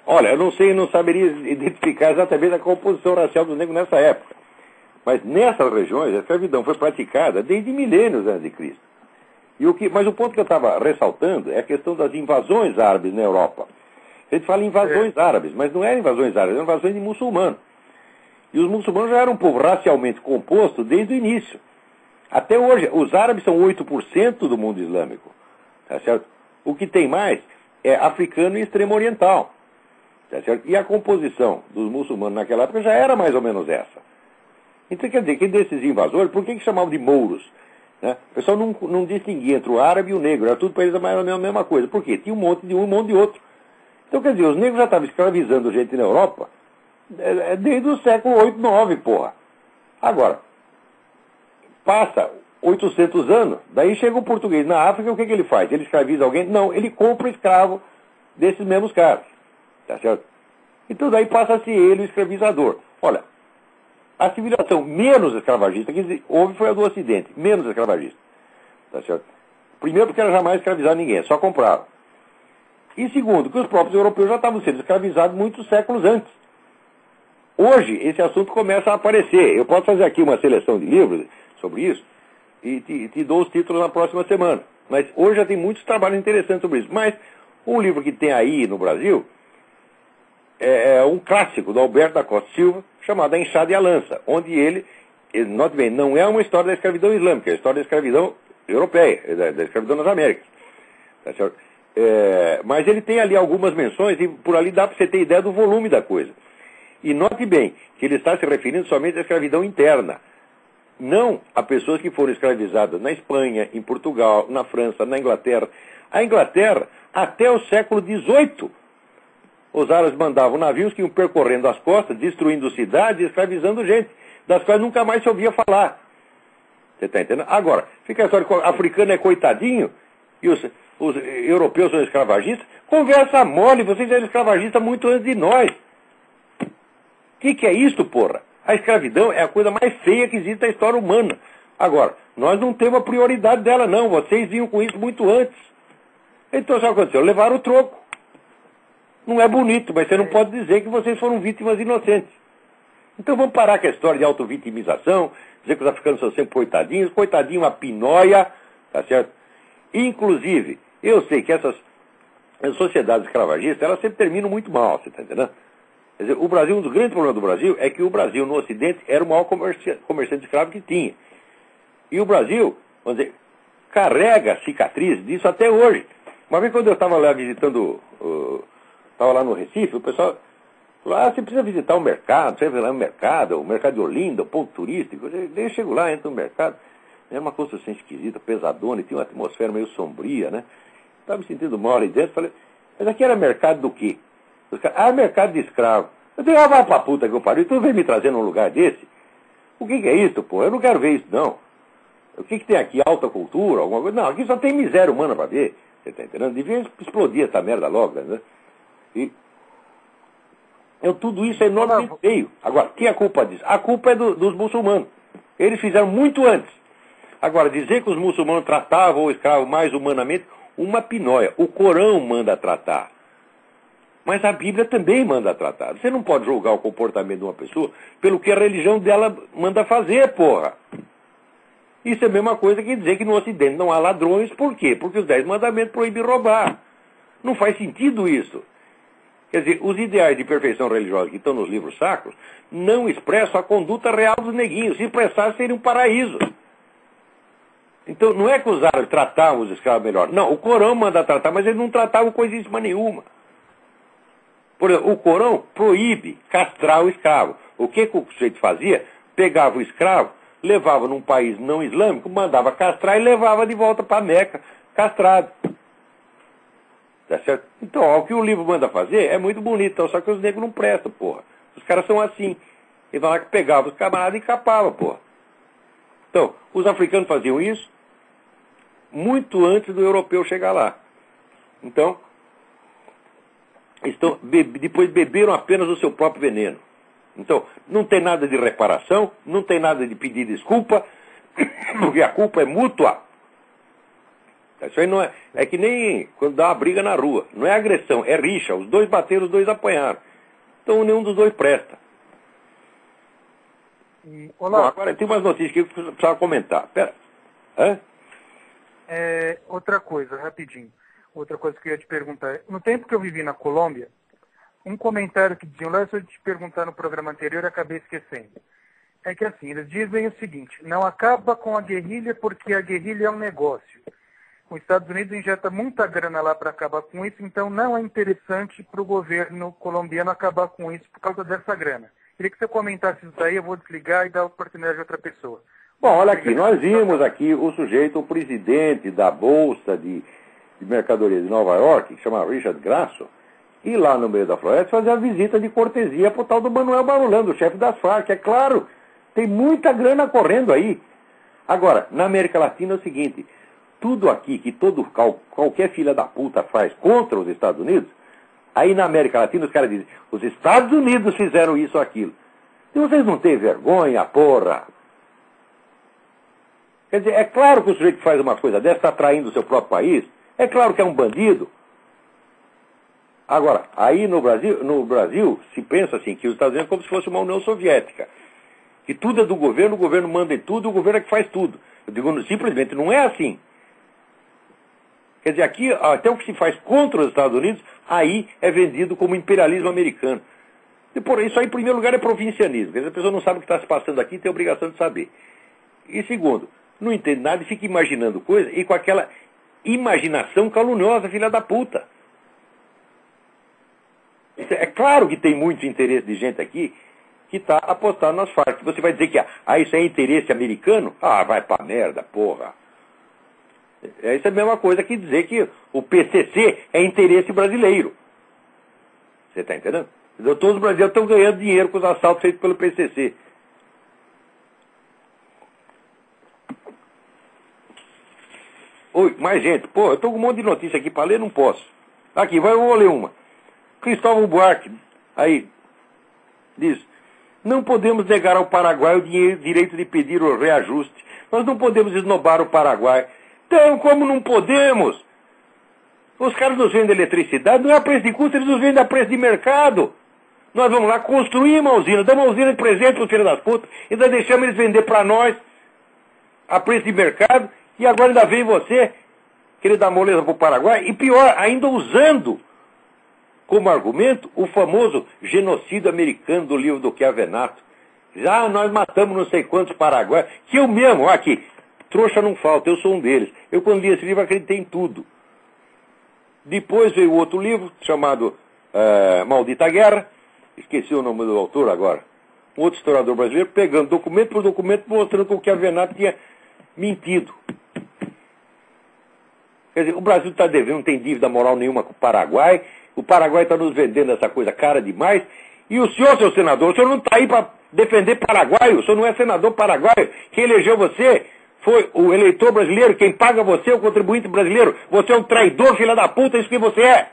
Olha, eu não saberia identificar exatamente a composição racial dos negros nessa época. Mas nessas regiões a escravidão foi praticada desde milênios antes de Cristo. Mas o ponto que eu estava ressaltando é a questão das invasões árabes na Europa. A gente fala invasões árabes, mas não eram invasões árabes, eram invasões de muçulmanos. E os muçulmanos já eram um povo racialmente composto desde o início. Até hoje, os árabes são 8% do mundo islâmico. Tá certo? O que tem mais é africano e extremo oriental. Tá certo? E a composição dos muçulmanos naquela época já era mais ou menos essa. Então, quer dizer, que desses invasores, por que chamavam de mouros? Né? O pessoal não distinguia entre o árabe e o negro, era tudo para eles a mesma coisa. Por quê? Tinha um monte de um e um monte de outro. Então, quer dizer, os negros já estavam escravizando gente na Europa desde o século 8, 9, porra. Agora, passa 800 anos, daí chega o português na África, o que ele faz? Ele escraviza alguém? Não, ele compra escravo desses mesmos caras. Tá certo? Então daí passa a ser ele o escravizador. Olha, a civilização menos escravagista que houve foi a do Ocidente, menos escravagista. Tá certo? Primeiro porque ela jamais escravizava ninguém, só comprava. E segundo, que os próprios europeus já estavam sendo escravizados muitos séculos antes. Hoje, esse assunto começa a aparecer. Eu posso fazer aqui uma seleção de livros sobre isso e te dou os títulos na próxima semana. Mas hoje já tem muitos trabalhos interessantes sobre isso. Mas um livro que tem aí no Brasil é um clássico do Alberto da Costa Silva, chamado A Enxada e a Lança, onde ele, note bem, não é uma história da escravidão islâmica, é a história da escravidão europeia, da escravidão nas Américas. Tá certo? Mas ele tem ali algumas menções e por ali dá para você ter ideia do volume da coisa. E note bem que ele está se referindo somente à escravidão interna, não a pessoas que foram escravizadas na Espanha, em Portugal, na França, na Inglaterra. A Inglaterra, até o século XVIII, Os árabes mandavam navios que iam percorrendo as costas, destruindo cidades e escravizando gente, das quais nunca mais se ouvia falar. Você está entendendo? Agora, fica a história que o africano é coitadinho e os europeus são escravagistas. Conversa mole, vocês eram escravagistas muito antes de nós. O que é isso, porra? A escravidão é a coisa mais feia que existe na história humana. Agora, nós não temos a prioridade dela, não. Vocês vinham com isso muito antes. Então, sabe o que aconteceu? Levaram o troco. Não é bonito, mas você não pode dizer que vocês foram vítimas inocentes. Então vamos parar com a história de autovitimização, dizer que os africanos são sempre coitadinhos. Coitadinho, uma pinóia, tá certo? Inclusive, eu sei que essas sociedades escravagistas, elas sempre terminam muito mal, você está entendendo? Quer dizer, o Brasil, um dos grandes problemas do Brasil é que o Brasil, no Ocidente, era o maior comerciante de escravo que tinha. E o Brasil, vamos dizer, carrega cicatriz disso até hoje. Uma vez quando eu estava lá visitando, estava lá no Recife, o pessoal falou, você precisa visitar o mercado, você vai lá no mercado, o mercado de Olinda, o ponto turístico. Daí eu chego lá, entro no mercado, é uma construção esquisita, pesadona, e tinha uma atmosfera meio sombria, né? Estava me sentindo mal ali dentro, falei, mas aqui era mercado do quê? Os caras, mercado de escravo. Eu disse, vai pra puta que eu pariu, tu vem me trazer num lugar desse? O que é isso, pô? Eu não quero ver isso, não. O que tem aqui? Alta cultura, alguma coisa? Não, aqui só tem miséria humana pra ver. Você tá entendendo? Devia explodir essa merda logo, né? E tudo isso é enormemente feio. Agora, quem é a culpa disso? A culpa é dos muçulmanos. Eles fizeram muito antes. Agora, dizer que os muçulmanos tratavam o escravo mais humanamente, uma pinóia. O Corão manda tratar. Mas a Bíblia também manda tratar. Você não pode julgar o comportamento de uma pessoa pelo que a religião dela manda fazer, porra. Isso é a mesma coisa que dizer que no Ocidente não há ladrões. Por quê? Porque os 10 mandamentos proíbem roubar. Não faz sentido isso. Quer dizer, os ideais de perfeição religiosa que estão nos livros sacros não expressam a conduta real dos neguinhos. Se expressassem, seria um paraíso. Então, não é que os árabes tratavam os escravos melhor. Não, o Corão manda tratar, mas eles não tratavam coisíssima nenhuma. Por exemplo, o Corão proíbe castrar o escravo. O que o sujeito fazia? Pegava o escravo, levava num país não islâmico, mandava castrar e levava de volta para Meca, castrado. Tá certo? Então, ó, o que o livro manda fazer é muito bonito, então, só que os negros não prestam, porra. Os caras são assim. Eles vão lá que pegavam os camaradas e capavam, porra. Então, os africanos faziam isso muito antes do europeu chegar lá. Então, depois beberam apenas o seu próprio veneno. Então, não tem nada de reparação, não tem nada de pedir desculpa, porque a culpa é mútua. Isso aí não é que nem quando dá uma briga na rua. Não é agressão, é rixa. Os dois bateram, os dois apanharam. Então, nenhum dos dois presta. Olá. Bom, agora tem umas notícias que eu precisava comentar. Pera. Hã? Outra coisa, rapidinho. Outra coisa que eu ia te perguntar. No tempo que eu vivi na Colômbia, um comentário que diziam lá, eu te perguntar no programa anterior e acabei esquecendo. É que assim, eles dizem o seguinte, não acaba com a guerrilha porque a guerrilha é um negócio. Os Estados Unidos injeta muita grana lá para acabar com isso, então não é interessante para o governo colombiano acabar com isso por causa dessa grana. Queria que você comentasse isso aí, eu vou desligar e dar a oportunidade de outra pessoa. Bom, olha aqui, nós vimos aqui o sujeito, o presidente da Bolsa de Mercadorias de Nova York, que chama Richard Grasso, ir lá no meio da floresta fazer a visita de cortesia para o tal do Manuel Barulando, o chefe das Farc. É claro, tem muita grana correndo aí. Agora, na América Latina é o seguinte, tudo aqui que qualquer filha da puta faz contra os Estados Unidos, aí na América Latina os caras dizem, os Estados Unidos fizeram isso ou aquilo. E vocês não têm vergonha, porra? Quer dizer, é claro que o sujeito que faz uma coisa dessa está traindo o seu próprio país. É claro que é um bandido. Agora, aí no Brasil se pensa assim, que os Estados Unidos é como se fosse uma União Soviética. Que tudo é do governo, o governo manda em tudo, o governo é que faz tudo. Eu digo, simplesmente não é assim. Quer dizer, aqui, até o que se faz contra os Estados Unidos, aí é vendido como imperialismo americano. E por isso aí, em primeiro lugar, é provincianismo. Quer dizer, a pessoa não sabe o que está se passando aqui e tem a obrigação de saber. E segundo, não entende nada e fica imaginando coisa e com aquela imaginação caluniosa, filha da puta. É claro que tem muito interesse de gente aqui que está apostando nas Farc. Você vai dizer que isso é interesse americano? Ah, vai pra merda, porra. Isso é a mesma coisa que dizer que o PCC é interesse brasileiro. Você está entendendo? Todos os brasileiros estão ganhando dinheiro com os assaltos feitos pelo PCC. Oi, mais gente. Pô, eu estou com um monte de notícia aqui para ler, não posso. Aqui, eu vou ler uma. Cristóvão Buarque, aí, diz: não podemos negar ao Paraguai o direito de pedir o reajuste. Nós não podemos esnobar o Paraguai. Então, como não podemos? Os caras nos vendem eletricidade, não é a preço de custo, eles nos vendem a preço de mercado. Nós vamos lá construir uma usina, damos uma usina de presente para os filhos das putas, e ainda deixamos eles vender para nós a preço de mercado, e agora ainda vem você querer dar moleza para o Paraguai, e pior, ainda usando como argumento o famoso genocídio americano do livro do Chiavenato. Já nós matamos não sei quantos paraguaios, que eu mesmo, aqui, trouxa não falta, eu sou um deles. Eu quando li esse livro acreditei em tudo. Depois veio outro livro chamado Maldita Guerra, esqueci o nome do autor agora, um outro historiador brasileiro, pegando documento por documento, mostrando que o Chiavenato tinha mentido. Quer dizer, o Brasil está devendo, não tem dívida moral nenhuma com o Paraguai está nos vendendo essa coisa cara demais, e o senhor, seu senador, o senhor não está aí para defender paraguaio, o senhor não é senador paraguaio, quem elegeu você foi o eleitor brasileiro, quem paga você é o contribuinte brasileiro, você é um traidor, filha da puta, é isso que você é.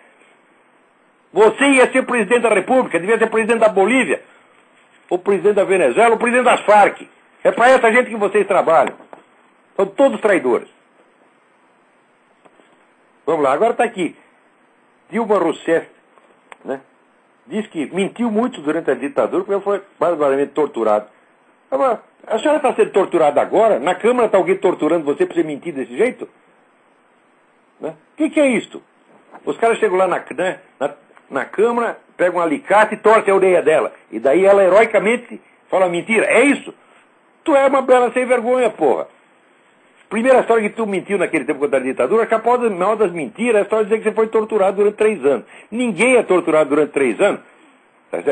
Você ia ser presidente da República, devia ser presidente da Bolívia, ou presidente da Venezuela, ou presidente das Farc. É para essa gente que vocês trabalham. São todos traidores. Vamos lá, agora está aqui. Dilma Rousseff, né, diz que mentiu muito durante a ditadura, porque foi barbaramente torturado. Agora, a senhora está sendo torturada agora? Na Câmara está alguém torturando você para você mentir desse jeito? Né? O que é isto? Os caras chegam lá na Câmara, pegam um alicate e torcem a orelha dela. E daí ela heroicamente fala mentira. É isso? Tu é uma bela sem vergonha, porra. Primeira história que tu mentiu naquele tempo contra a ditadura, que a maior das mentiras é a história de dizer que você foi torturado durante 3 anos. Ninguém é torturado durante 3 anos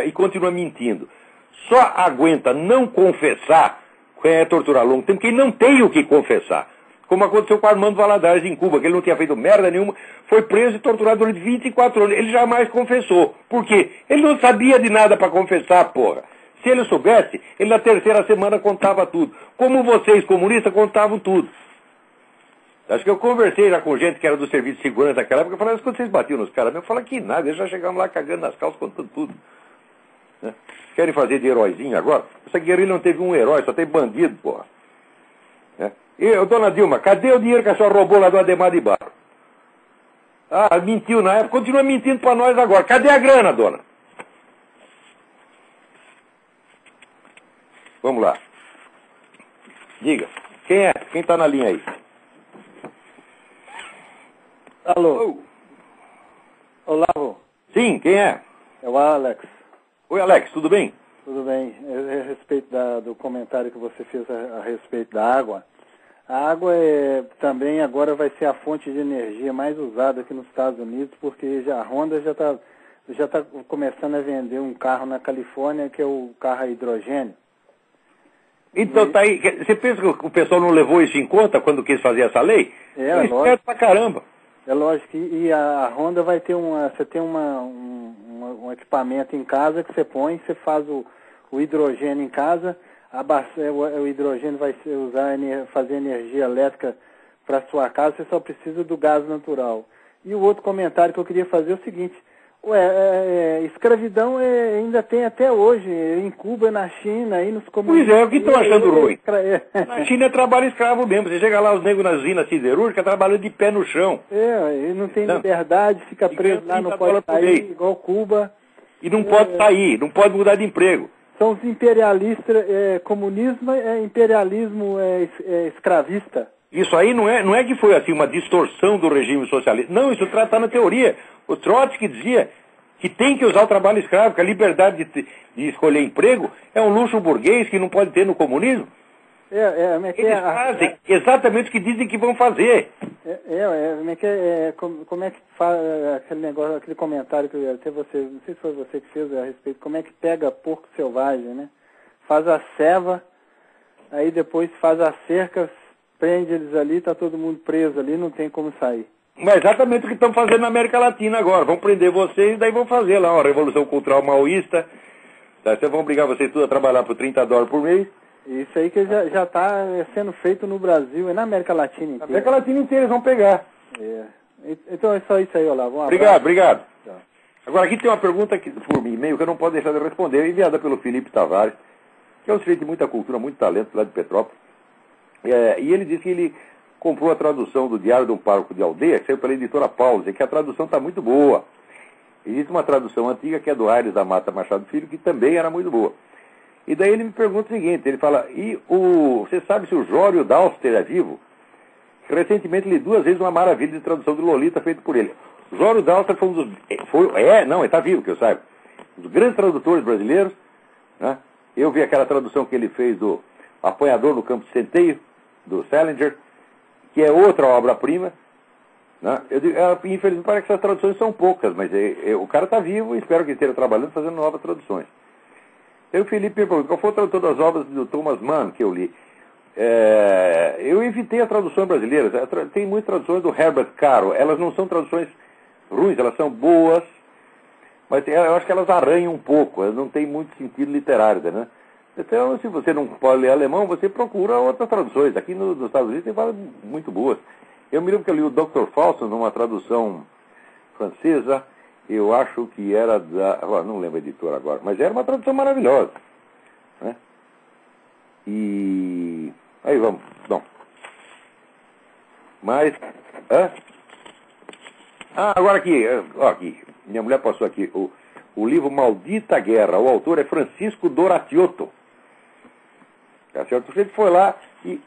e continua mentindo. Só aguenta não confessar quem é torturar longo tempo, quem não tem o que confessar. Como aconteceu com Armando Valadares em Cuba, que ele não tinha feito merda nenhuma, foi preso e torturado durante 24 anos. Ele jamais confessou. Por quê? Ele não sabia de nada para confessar, porra. Se ele soubesse, ele na 3ª semana contava tudo. Como vocês, comunistas, contavam tudo. Acho que eu conversei já com gente que era do serviço de segurança naquela época, eu falei, quando vocês batiam nos caras, eu falei que nada, eles já chegavam lá cagando nas calças, contando tudo. Né? Querem fazer de heróizinho agora? Essa guerrilha não teve um herói, só tem bandido, porra. Né? E, dona Dilma, cadê o dinheiro que a senhora roubou lá do Ademar de Barro? Ah, mentiu na época, continua mentindo para nós agora. Cadê a grana, dona? Vamos lá. Diga, quem é? Quem está na linha aí? Alô? Olavo? Sim, quem é? É o Alex. Oi, Alex, tudo bem? Tudo bem. A respeito do comentário que você fez a respeito da água. A água também agora vai ser a fonte de energia mais usada aqui nos Estados Unidos, porque a Honda já está começando a vender um carro na Califórnia, que é o carro a hidrogênio. Então tá aí. Você pensa que o pessoal não levou isso em conta quando quis fazer essa lei? É lógico. Certo pra caramba. É lógico, e a Honda vai ter você tem um equipamento em casa que você põe, você faz o hidrogênio em casa, o hidrogênio vai ser fazer energia elétrica para sua casa, você só precisa do gás natural. E o outro comentário que eu queria fazer é o seguinte, escravidão ainda tem até hoje, em Cuba, na China, aí nos comunistas. Pois é, o que estão achando ruim? Na China é trabalho escravo mesmo. Você chega lá, os negros nas usinas siderúrgicas trabalhando de pé no chão. E não tem liberdade, fica preso lá, não pode sair, igual Cuba. E não pode sair, não pode mudar de emprego. São os imperialistas, comunismo é imperialismo escravista. Isso aí não é que foi assim uma distorção do regime socialista. Não, isso está na teoria. O Trotsky dizia que tem que usar o trabalho escravo, que a liberdade de escolher emprego é um luxo burguês que não pode ter no comunismo. Eles fazem exatamente o que dizem que vão fazer. Como é que faz aquele negócio, aquele comentário que até você, não sei se foi você que fez a respeito, como é que pega porco selvagem, né? Faz a ceva, aí depois faz a cerca, prende eles ali, tá todo mundo preso ali, não tem como sair. Mas exatamente o que estão fazendo na América Latina agora. Vão prender vocês, daí vão fazer lá uma revolução cultural maoísta. Daí vão obrigar vocês tudo a trabalhar por $30 por mês. Isso aí que já está sendo feito no Brasil e na América Latina inteira. Na América Latina inteira eles vão pegar. Então é só isso aí, Olavo. Obrigado. Agora aqui tem uma pergunta por e-mail que eu não posso deixar de responder, enviada pelo Felipe Tavares, que é um sujeito de muita cultura, muito talento lá de Petrópolis. E ele disse que ele comprou a tradução do Diário de um Pároco de Aldeia, que saiu pela editora Paulus, e que a tradução está muito boa. Existe uma tradução antiga que é do Aires da Mata Machado Filho, que também era muito boa. E daí ele me pergunta o seguinte, ele fala, você sabe se o Jório Dauster é vivo? Recentemente li 2 vezes uma maravilha de tradução do Lolita feito por ele. Jório Dauster foi um dos... ele está vivo, que eu saiba. Um dos grandes tradutores brasileiros, né? Eu vi aquela tradução que ele fez do Apanhador no Campo de Centeio, do Salinger, que é outra obra-prima. Né? Infelizmente parece que essas traduções são poucas, mas o cara está vivo e espero que esteja trabalhando fazendo novas traduções. Aí o Felipe me perguntou, qual foi a tradução das obras do Thomas Mann que eu li? Eu evitei a tradução brasileira. Tem muitas traduções do Herbert Caro. Elas não são traduções ruins, elas são boas, mas eu acho que elas arranham um pouco, elas não têm muito sentido literário, né? Então, se você não pode ler alemão, você procura outras traduções. Aqui nos Estados Unidos tem várias muito boas. Eu me lembro que eu li o Dr. Fausto numa tradução francesa, eu acho que era não lembro a editora agora, mas era uma tradução maravilhosa. Né? E aí vamos. Bom. Mas. Agora aqui. Minha mulher passou aqui. O livro Maldita Guerra. O autor é Francisco Doratiotto. Tá certo? O sujeito foi lá e,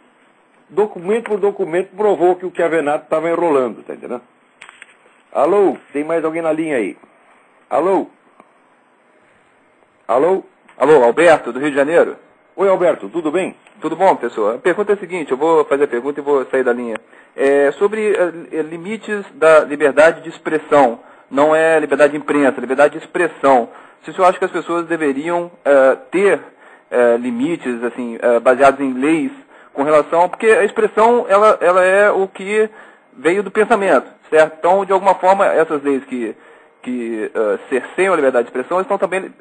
documento por documento, provou que o Chiavenato estava enrolando. Tá entendendo? Alô? Tem mais alguém na linha aí? Alô? Alô, Alberto, do Rio de Janeiro. Oi, Alberto, tudo bem? Tudo bom, pessoal? A pergunta é a seguinte, eu vou fazer a pergunta e vou sair da linha. Sobre limites da liberdade de expressão. Não é liberdade de imprensa, liberdade de expressão. Se o senhor acha que as pessoas deveriam ter limites, assim, baseados em leis, com relação... Porque a expressão, ela é o que veio do pensamento, certo? Então, de alguma forma, essas leis que cerceiam a liberdade de expressão estão também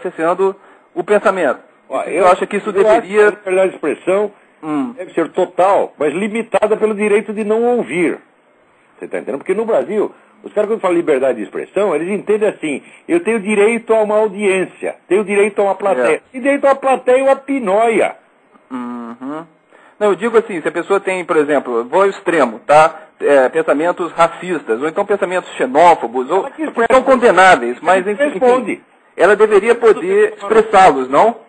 cerceando o pensamento. Eu acho que isso deveria... Acho que a liberdade de expressão deve ser total, mas limitada pelo direito de não ouvir. Você está entendendo? Porque no Brasil, os caras quando falam liberdade de expressão, eles entendem assim, eu tenho direito a uma audiência, tenho direito a uma plateia. E direito a uma plateia é uma pinóia. Não, eu digo assim, se a pessoa tem, por exemplo, vou ao extremo, tá? Pensamentos racistas, ou então pensamentos xenófobos, ou são condenáveis, mas enfim, ela deveria poder expressá-los, não?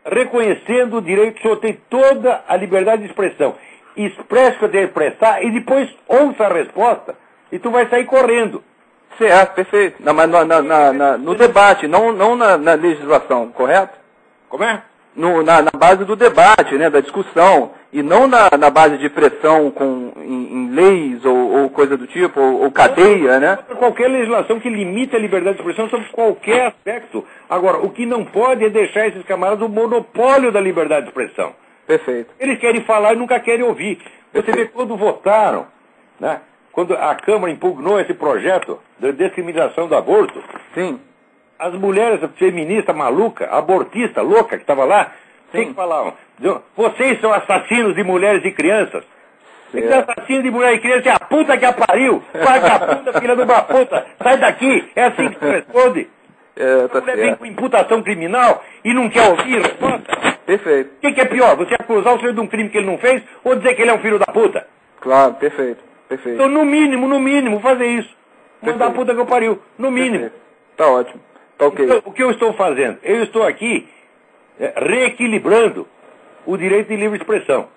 Reconhecendo o direito, o senhor tem toda a liberdade de expressão. Expresse o que eu tenho que expressar e depois ouça a resposta e tu vai sair correndo. Certo, perfeito. No debate, não na legislação, correto? Como é? Na base do debate, né, da discussão, e não na base de pressão em leis ou coisa do tipo, ou cadeia, né? Qualquer legislação que limite a liberdade de expressão sobre qualquer aspecto. Agora, o que não pode é deixar esses camaradas o monopólio da liberdade de expressão. Perfeito. Eles querem falar e nunca querem ouvir. Você vê quando votaram, né? Quando a Câmara impugnou esse projeto de descriminalização do aborto. Sim. As mulheres feministas maluca, abortista, louca, que estava lá, o que falavam? Vocês são assassinos de mulheres e crianças. Esse assassino de mulher e criança é a puta que a pariu. Vagabunda, filha de uma puta. Sai daqui. É assim que se responde. Tá a mulher vem com imputação criminal e não quer ouvir resposta. Perfeito. O que é pior? Você acusar o senhor de um crime que ele não fez ou dizer que ele é um filho da puta? Claro, perfeito. Perfeito. Então, no mínimo, fazer isso. Mandar a puta que eu pariu. No mínimo. Perfeito. Tá ótimo. Tá ok. Então, o que eu estou fazendo? Eu estou aqui reequilibrando o direito de livre expressão.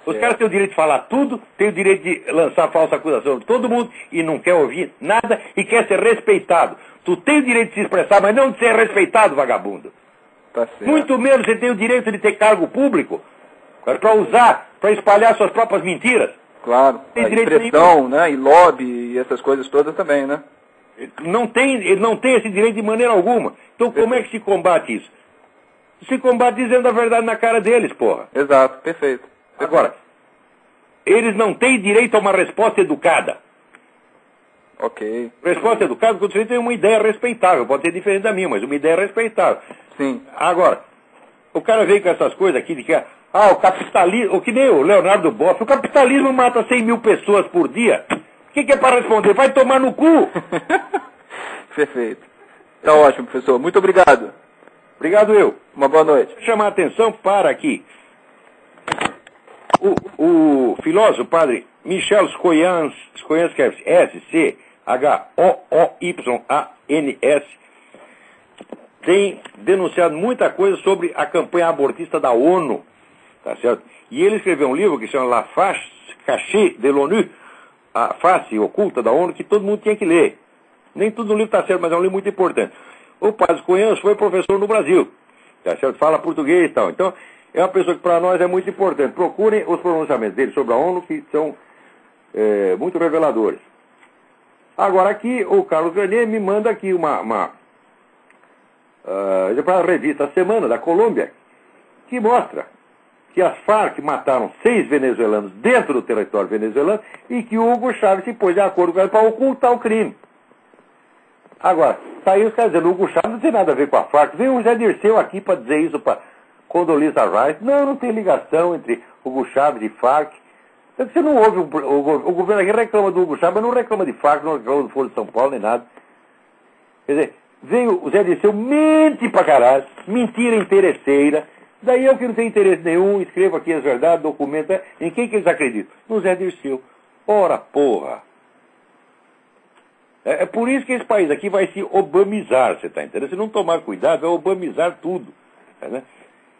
Os caras têm o direito de falar tudo, têm o direito de lançar falsa acusação de todo mundo e não quer ouvir nada e quer ser respeitado. Tu tem o direito de se expressar, mas não de ser respeitado, vagabundo. Tá certo. Muito menos você tem o direito de ter cargo público para usar, para espalhar suas próprias mentiras. Claro, tem a expressão, né, e lobby e essas coisas todas também, né? Ele não tem esse direito de maneira alguma. Então como é que se combate isso? Se combate dizendo a verdade na cara deles, porra. Exato, perfeito. Agora, eles não têm direito a uma resposta educada. Ok. Resposta educada, quando você tem uma ideia respeitável, pode ser diferente da minha, mas uma ideia respeitável. Sim. Agora, o cara vem com essas coisas aqui de que, o capitalismo, ou que nem o Leonardo Boff, o capitalismo mata 100 mil pessoas por dia. O que é para responder? Vai tomar no cu! Perfeito. Tá ótimo, professor. Muito obrigado. Obrigado eu. Uma boa noite. Vou chamar a atenção para aqui. O filósofo padre Michel Skoyansky, S-C-H-O-O-Y-A-N-S, tem denunciado muita coisa sobre a campanha abortista da ONU, tá certo? E ele escreveu um livro que se chama La Face Cachée de l'ONU, a face oculta da ONU, que todo mundo tinha que ler. Nem tudo no livro está certo, mas é um livro muito importante. O padre Skoyansky foi professor no Brasil, tá certo? Fala português e tal. Então, é uma pessoa que para nós é muito importante. Procurem os pronunciamentos dele sobre a ONU, que são muito reveladores. Agora aqui, o Carlos Granier me manda aqui para a revista A Semana, da Colômbia, que mostra que as Farc mataram 6 venezuelanos dentro do território venezuelano e que o Hugo Chávez se pôs de acordo com ele para ocultar o crime. Agora, saiu os caras dizendo, o Hugo Chávez não tem nada a ver com a Farc. Veio o Zé Dirceu aqui para dizer isso para Condoleezza Rice. Não tem ligação entre Hugo Chávez e Farc. Você não ouve, o governo aqui reclama do Hugo Chávez, mas não reclama de Farc, não reclama do Foro de São Paulo, nem nada. Quer dizer, veio o Zé Dirceu, mente pra caralho, mentira interesseira. Daí eu que não tenho interesse nenhum, escrevo aqui as verdades, documento. Em quem que eles acreditam? No Zé Dirceu. Ora, porra. É por isso que esse país aqui vai se obamizar, você está entendendo? Se não tomar cuidado, vai obamizar tudo. Né?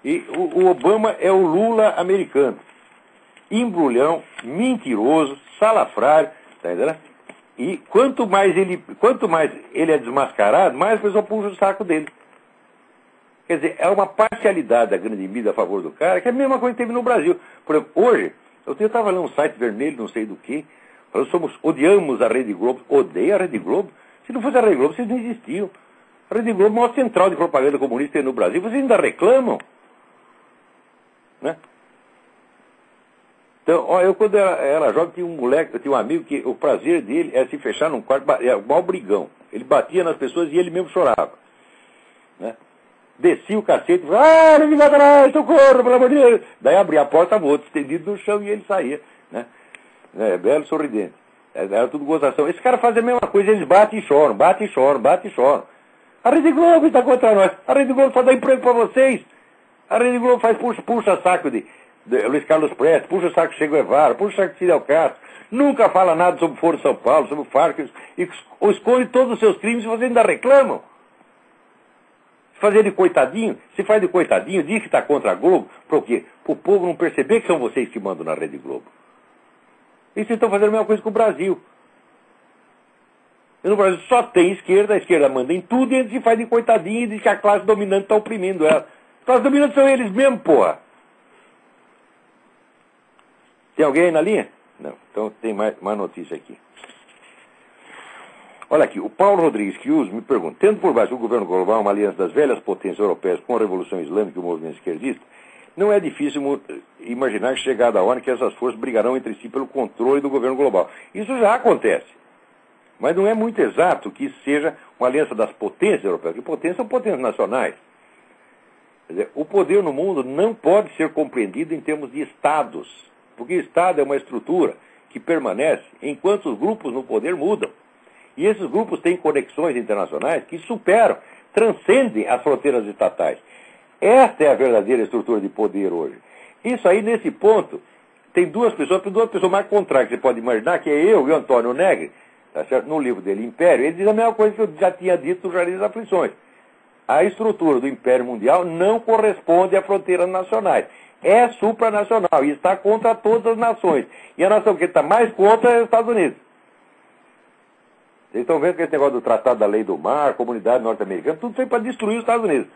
E o Obama é o Lula americano. Embrulhão, mentiroso, salafrário, tá entendendo? E quanto mais ele é desmascarado, mais a pessoa puxa o saco dele. Quer dizer, é uma parcialidade da grande mídia a favor do cara, que é a mesma coisa que teve no Brasil. Por exemplo, hoje, eu estava lendo um site vermelho, não sei do que, odiamos a Rede Globo. Odeia a Rede Globo? Se não fosse a Rede Globo, vocês não existiam. A Rede Globo é a maior central de propaganda comunista no Brasil, vocês ainda reclamam? Né? Então, eu quando era jovem, tinha um moleque, eu tinha um amigo que o prazer dele era se fechar num quarto, era um mau brigão. Ele batia nas pessoas e ele mesmo chorava. Né? Descia o cacete, não me mata mais, socorro, pelo amor de Deus. Daí abria a porta, estava outro estendido no chão e ele saía. Né? Belo, sorridente. Era tudo gozação. Esse cara faz a mesma coisa, eles batem e choram, batem e choram, batem e choram. A Rede Globo está contra nós. A Rede Globo só dá emprego para vocês. A Rede Globo puxa saco de Luiz Carlos Prestes, puxa o saco de Che Guevara, puxa o saco de Fidel Castro, nunca fala nada sobre o Foro de São Paulo, sobre o Farc, e esconde todos os seus crimes e vocês ainda reclamam. Fazer de coitadinho, se faz de coitadinho, diz que está contra a Globo, por quê? Para o povo não perceber que são vocês que mandam na Rede Globo. E vocês estão fazendo a mesma coisa com o Brasil. E no Brasil só tem esquerda, a esquerda manda em tudo e a gente se faz de coitadinho e diz que a classe dominante está oprimindo ela. As classes dominantes são eles mesmo, porra. Tem alguém aí na linha? Não. Então tem mais notícia aqui. Olha aqui, o Paulo Rodrigues Chiuso me pergunta, tendo por base o governo global uma aliança das velhas potências europeias com a Revolução Islâmica e o movimento esquerdista, não é difícil imaginar que chegada a hora que essas forças brigarão entre si pelo controle do governo global. Isso já acontece. Mas não é muito exato que isso seja uma aliança das potências europeias, porque potências são potências nacionais. Quer dizer, o poder no mundo não pode ser compreendido em termos de estados, porque Estado é uma estrutura que permanece enquanto os grupos no poder mudam. E esses grupos têm conexões internacionais que superam, transcendem as fronteiras estatais. Esta é a verdadeira estrutura de poder hoje. Isso aí, nesse ponto, tem duas pessoas mais contrárias que você pode imaginar, que é eu e o Antônio Negri, tá certo? No livro dele, Império, ele diz a mesma coisa que eu já tinha dito no Jardim das Aflições. A estrutura do Império Mundial não corresponde a fronteiras nacionais. É supranacional e está contra todas as nações. E a nação que está mais contra é os Estados Unidos. Vocês estão vendo que esse negócio do Tratado da Lei do Mar, Comunidade Norte-Americana, tudo foi para destruir os Estados Unidos.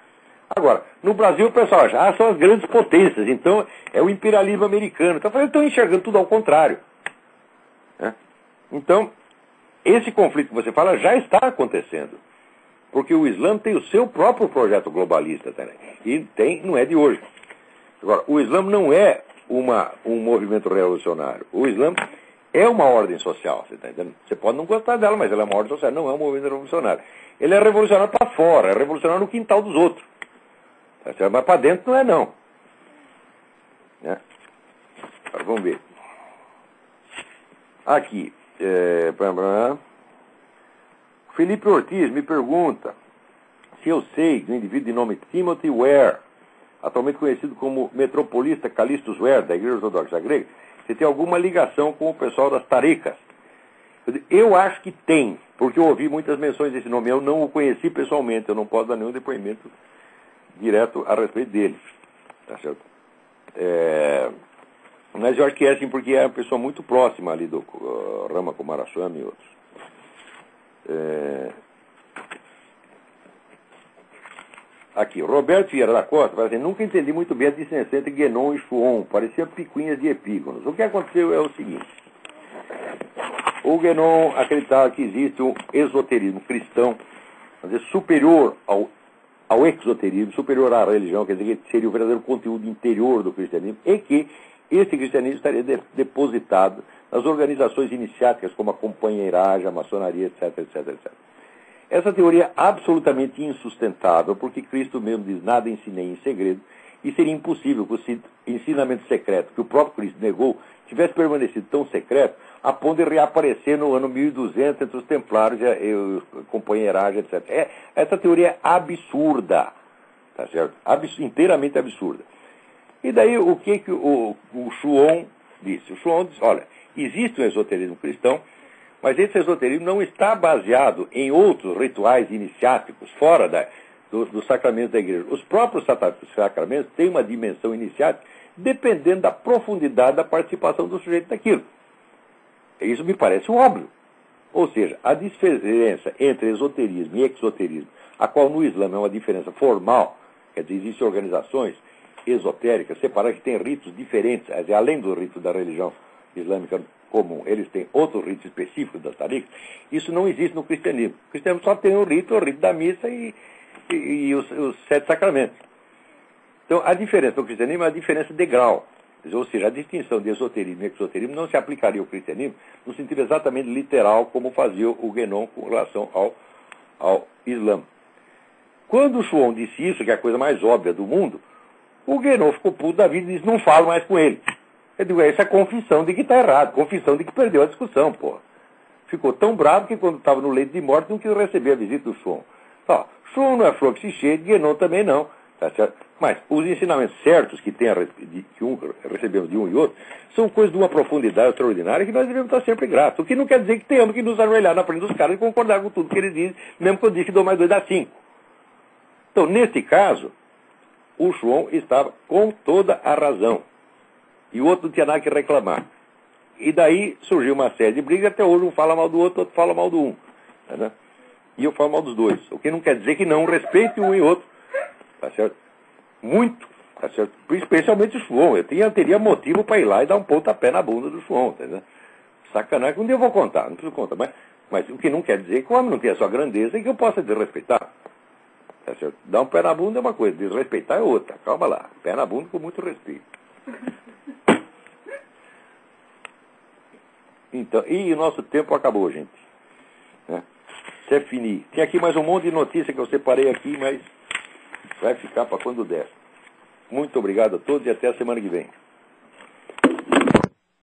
Agora, no Brasil o pessoal já são as grandes potências, então é o imperialismo americano. Então estão enxergando tudo ao contrário. Né? Então, esse conflito que você fala já está acontecendo. Porque o Islã tem o seu próprio projeto globalista também. E não é de hoje. Agora, o Islã não é um movimento revolucionário. O Islã é uma ordem social, você está entendendo? Você pode não gostar dela, mas ela é uma ordem social, não é um movimento revolucionário. Ele é revolucionário para fora, é revolucionário no quintal dos outros. Tá certo? Mas para dentro não é, não. Né? Agora, vamos ver. Aqui. Felipe Ortiz me pergunta se eu sei de um indivíduo de nome Timothy Ware, atualmente conhecido como metropolista Callistus Ware, da Igreja Ortodoxa Grega, se tem alguma ligação com o pessoal das taricas. Eu acho que tem, porque eu ouvi muitas menções desse nome. Eu não o conheci pessoalmente, eu não posso dar nenhum depoimento direto a respeito dele. Tá certo? Mas eu acho que é assim, porque é uma pessoa muito próxima ali do Rama Kumaraswamy e outros. Aqui, Roberto Vieira da Costa vai dizer, nunca entendi muito bem a distinção entre Guénon e Chuon, parecia picuinhas de epígonos. O que aconteceu é o seguinte, o Guénon acreditava que existe um esoterismo cristão, quer dizer, superior ao exoterismo, superior à religião, quer dizer, que seria o verdadeiro conteúdo interior do cristianismo, e que esse cristianismo estaria depositado nas organizações iniciáticas, como a companheiragem, a maçonaria, etc, etc, etc. Essa teoria é absolutamente insustentável, porque Cristo mesmo diz, nada ensinei em segredo, e seria impossível que o ensinamento secreto que o próprio Cristo negou tivesse permanecido tão secreto a ponto de reaparecer no ano 1200 entre os templários e a companheiragem, etc. Essa teoria é absurda, tá certo? Inteiramente absurda. E daí o que o Chuon disse? O Chuon disse, olha, existe um esoterismo cristão, mas esse esoterismo não está baseado em outros rituais iniciáticos, fora dos sacramentos da igreja. Os próprios sacramentos têm uma dimensão iniciática dependendo da profundidade da participação do sujeito daquilo. Isso me parece óbvio. Ou seja, a diferença entre esoterismo e exoterismo, a qual no Islã é uma diferença formal, quer dizer, existem organizações esotéricas separadas que têm ritos diferentes, quer dizer, além do rito da religião islâmica comum, eles têm outros ritos específicos das taricas, isso não existe no cristianismo. O cristianismo só tem o rito da missa e os 7 sacramentos. Então, a diferença do cristianismo é a diferença de grau. Ou seja, a distinção de esoterismo e exoterismo não se aplicaria ao cristianismo no sentido exatamente literal como fazia o Guénon com relação ao Islã. Quando o Chuon disse isso, que é a coisa mais óbvia do mundo, o Guénon ficou puto da vida e disse, não falo mais com ele. Eu digo, essa é confissão de que está errado, confissão de que perdeu a discussão, pô. Ficou tão bravo que quando estava no leito de morte não quis receber a visita do Chuon. Chuon não é flor que se cheia, Guénon também não. Tá certo? Mas os ensinamentos certos que recebemos de um e outro são coisas de uma profundidade extraordinária que nós devemos estar sempre gratos. O que não quer dizer que tenhamos que nos ajoelhar na frente dos caras e concordar com tudo que eles dizem, mesmo que eu disse que 2 mais 2 dá 5. Então, nesse caso, o Chuon estava com toda a razão. E o outro não tinha nada que reclamar. E daí surgiu uma série de brigas, até hoje um fala mal do outro, outro fala mal do um. Tá, e eu falo mal dos dois. O que não quer dizer que não respeite um e outro. Tá certo? Muito. Tá certo? Especialmente o Chuon. Eu teria motivo para ir lá e dar um pontapé na bunda do Chuon. Tá, sacanagem, um dia eu vou contar, não preciso contar. Mas o que não quer dizer que o homem não tem a sua grandeza e que eu possa desrespeitar. Tá certo? Dar um pé na bunda é uma coisa, desrespeitar é outra. Calma lá. Pé na bunda com muito respeito. Então, e o nosso tempo acabou, gente. C'est fini. Tem aqui mais um monte de notícia que eu separei aqui, mas vai ficar para quando der. Muito obrigado a todos e até a semana que vem.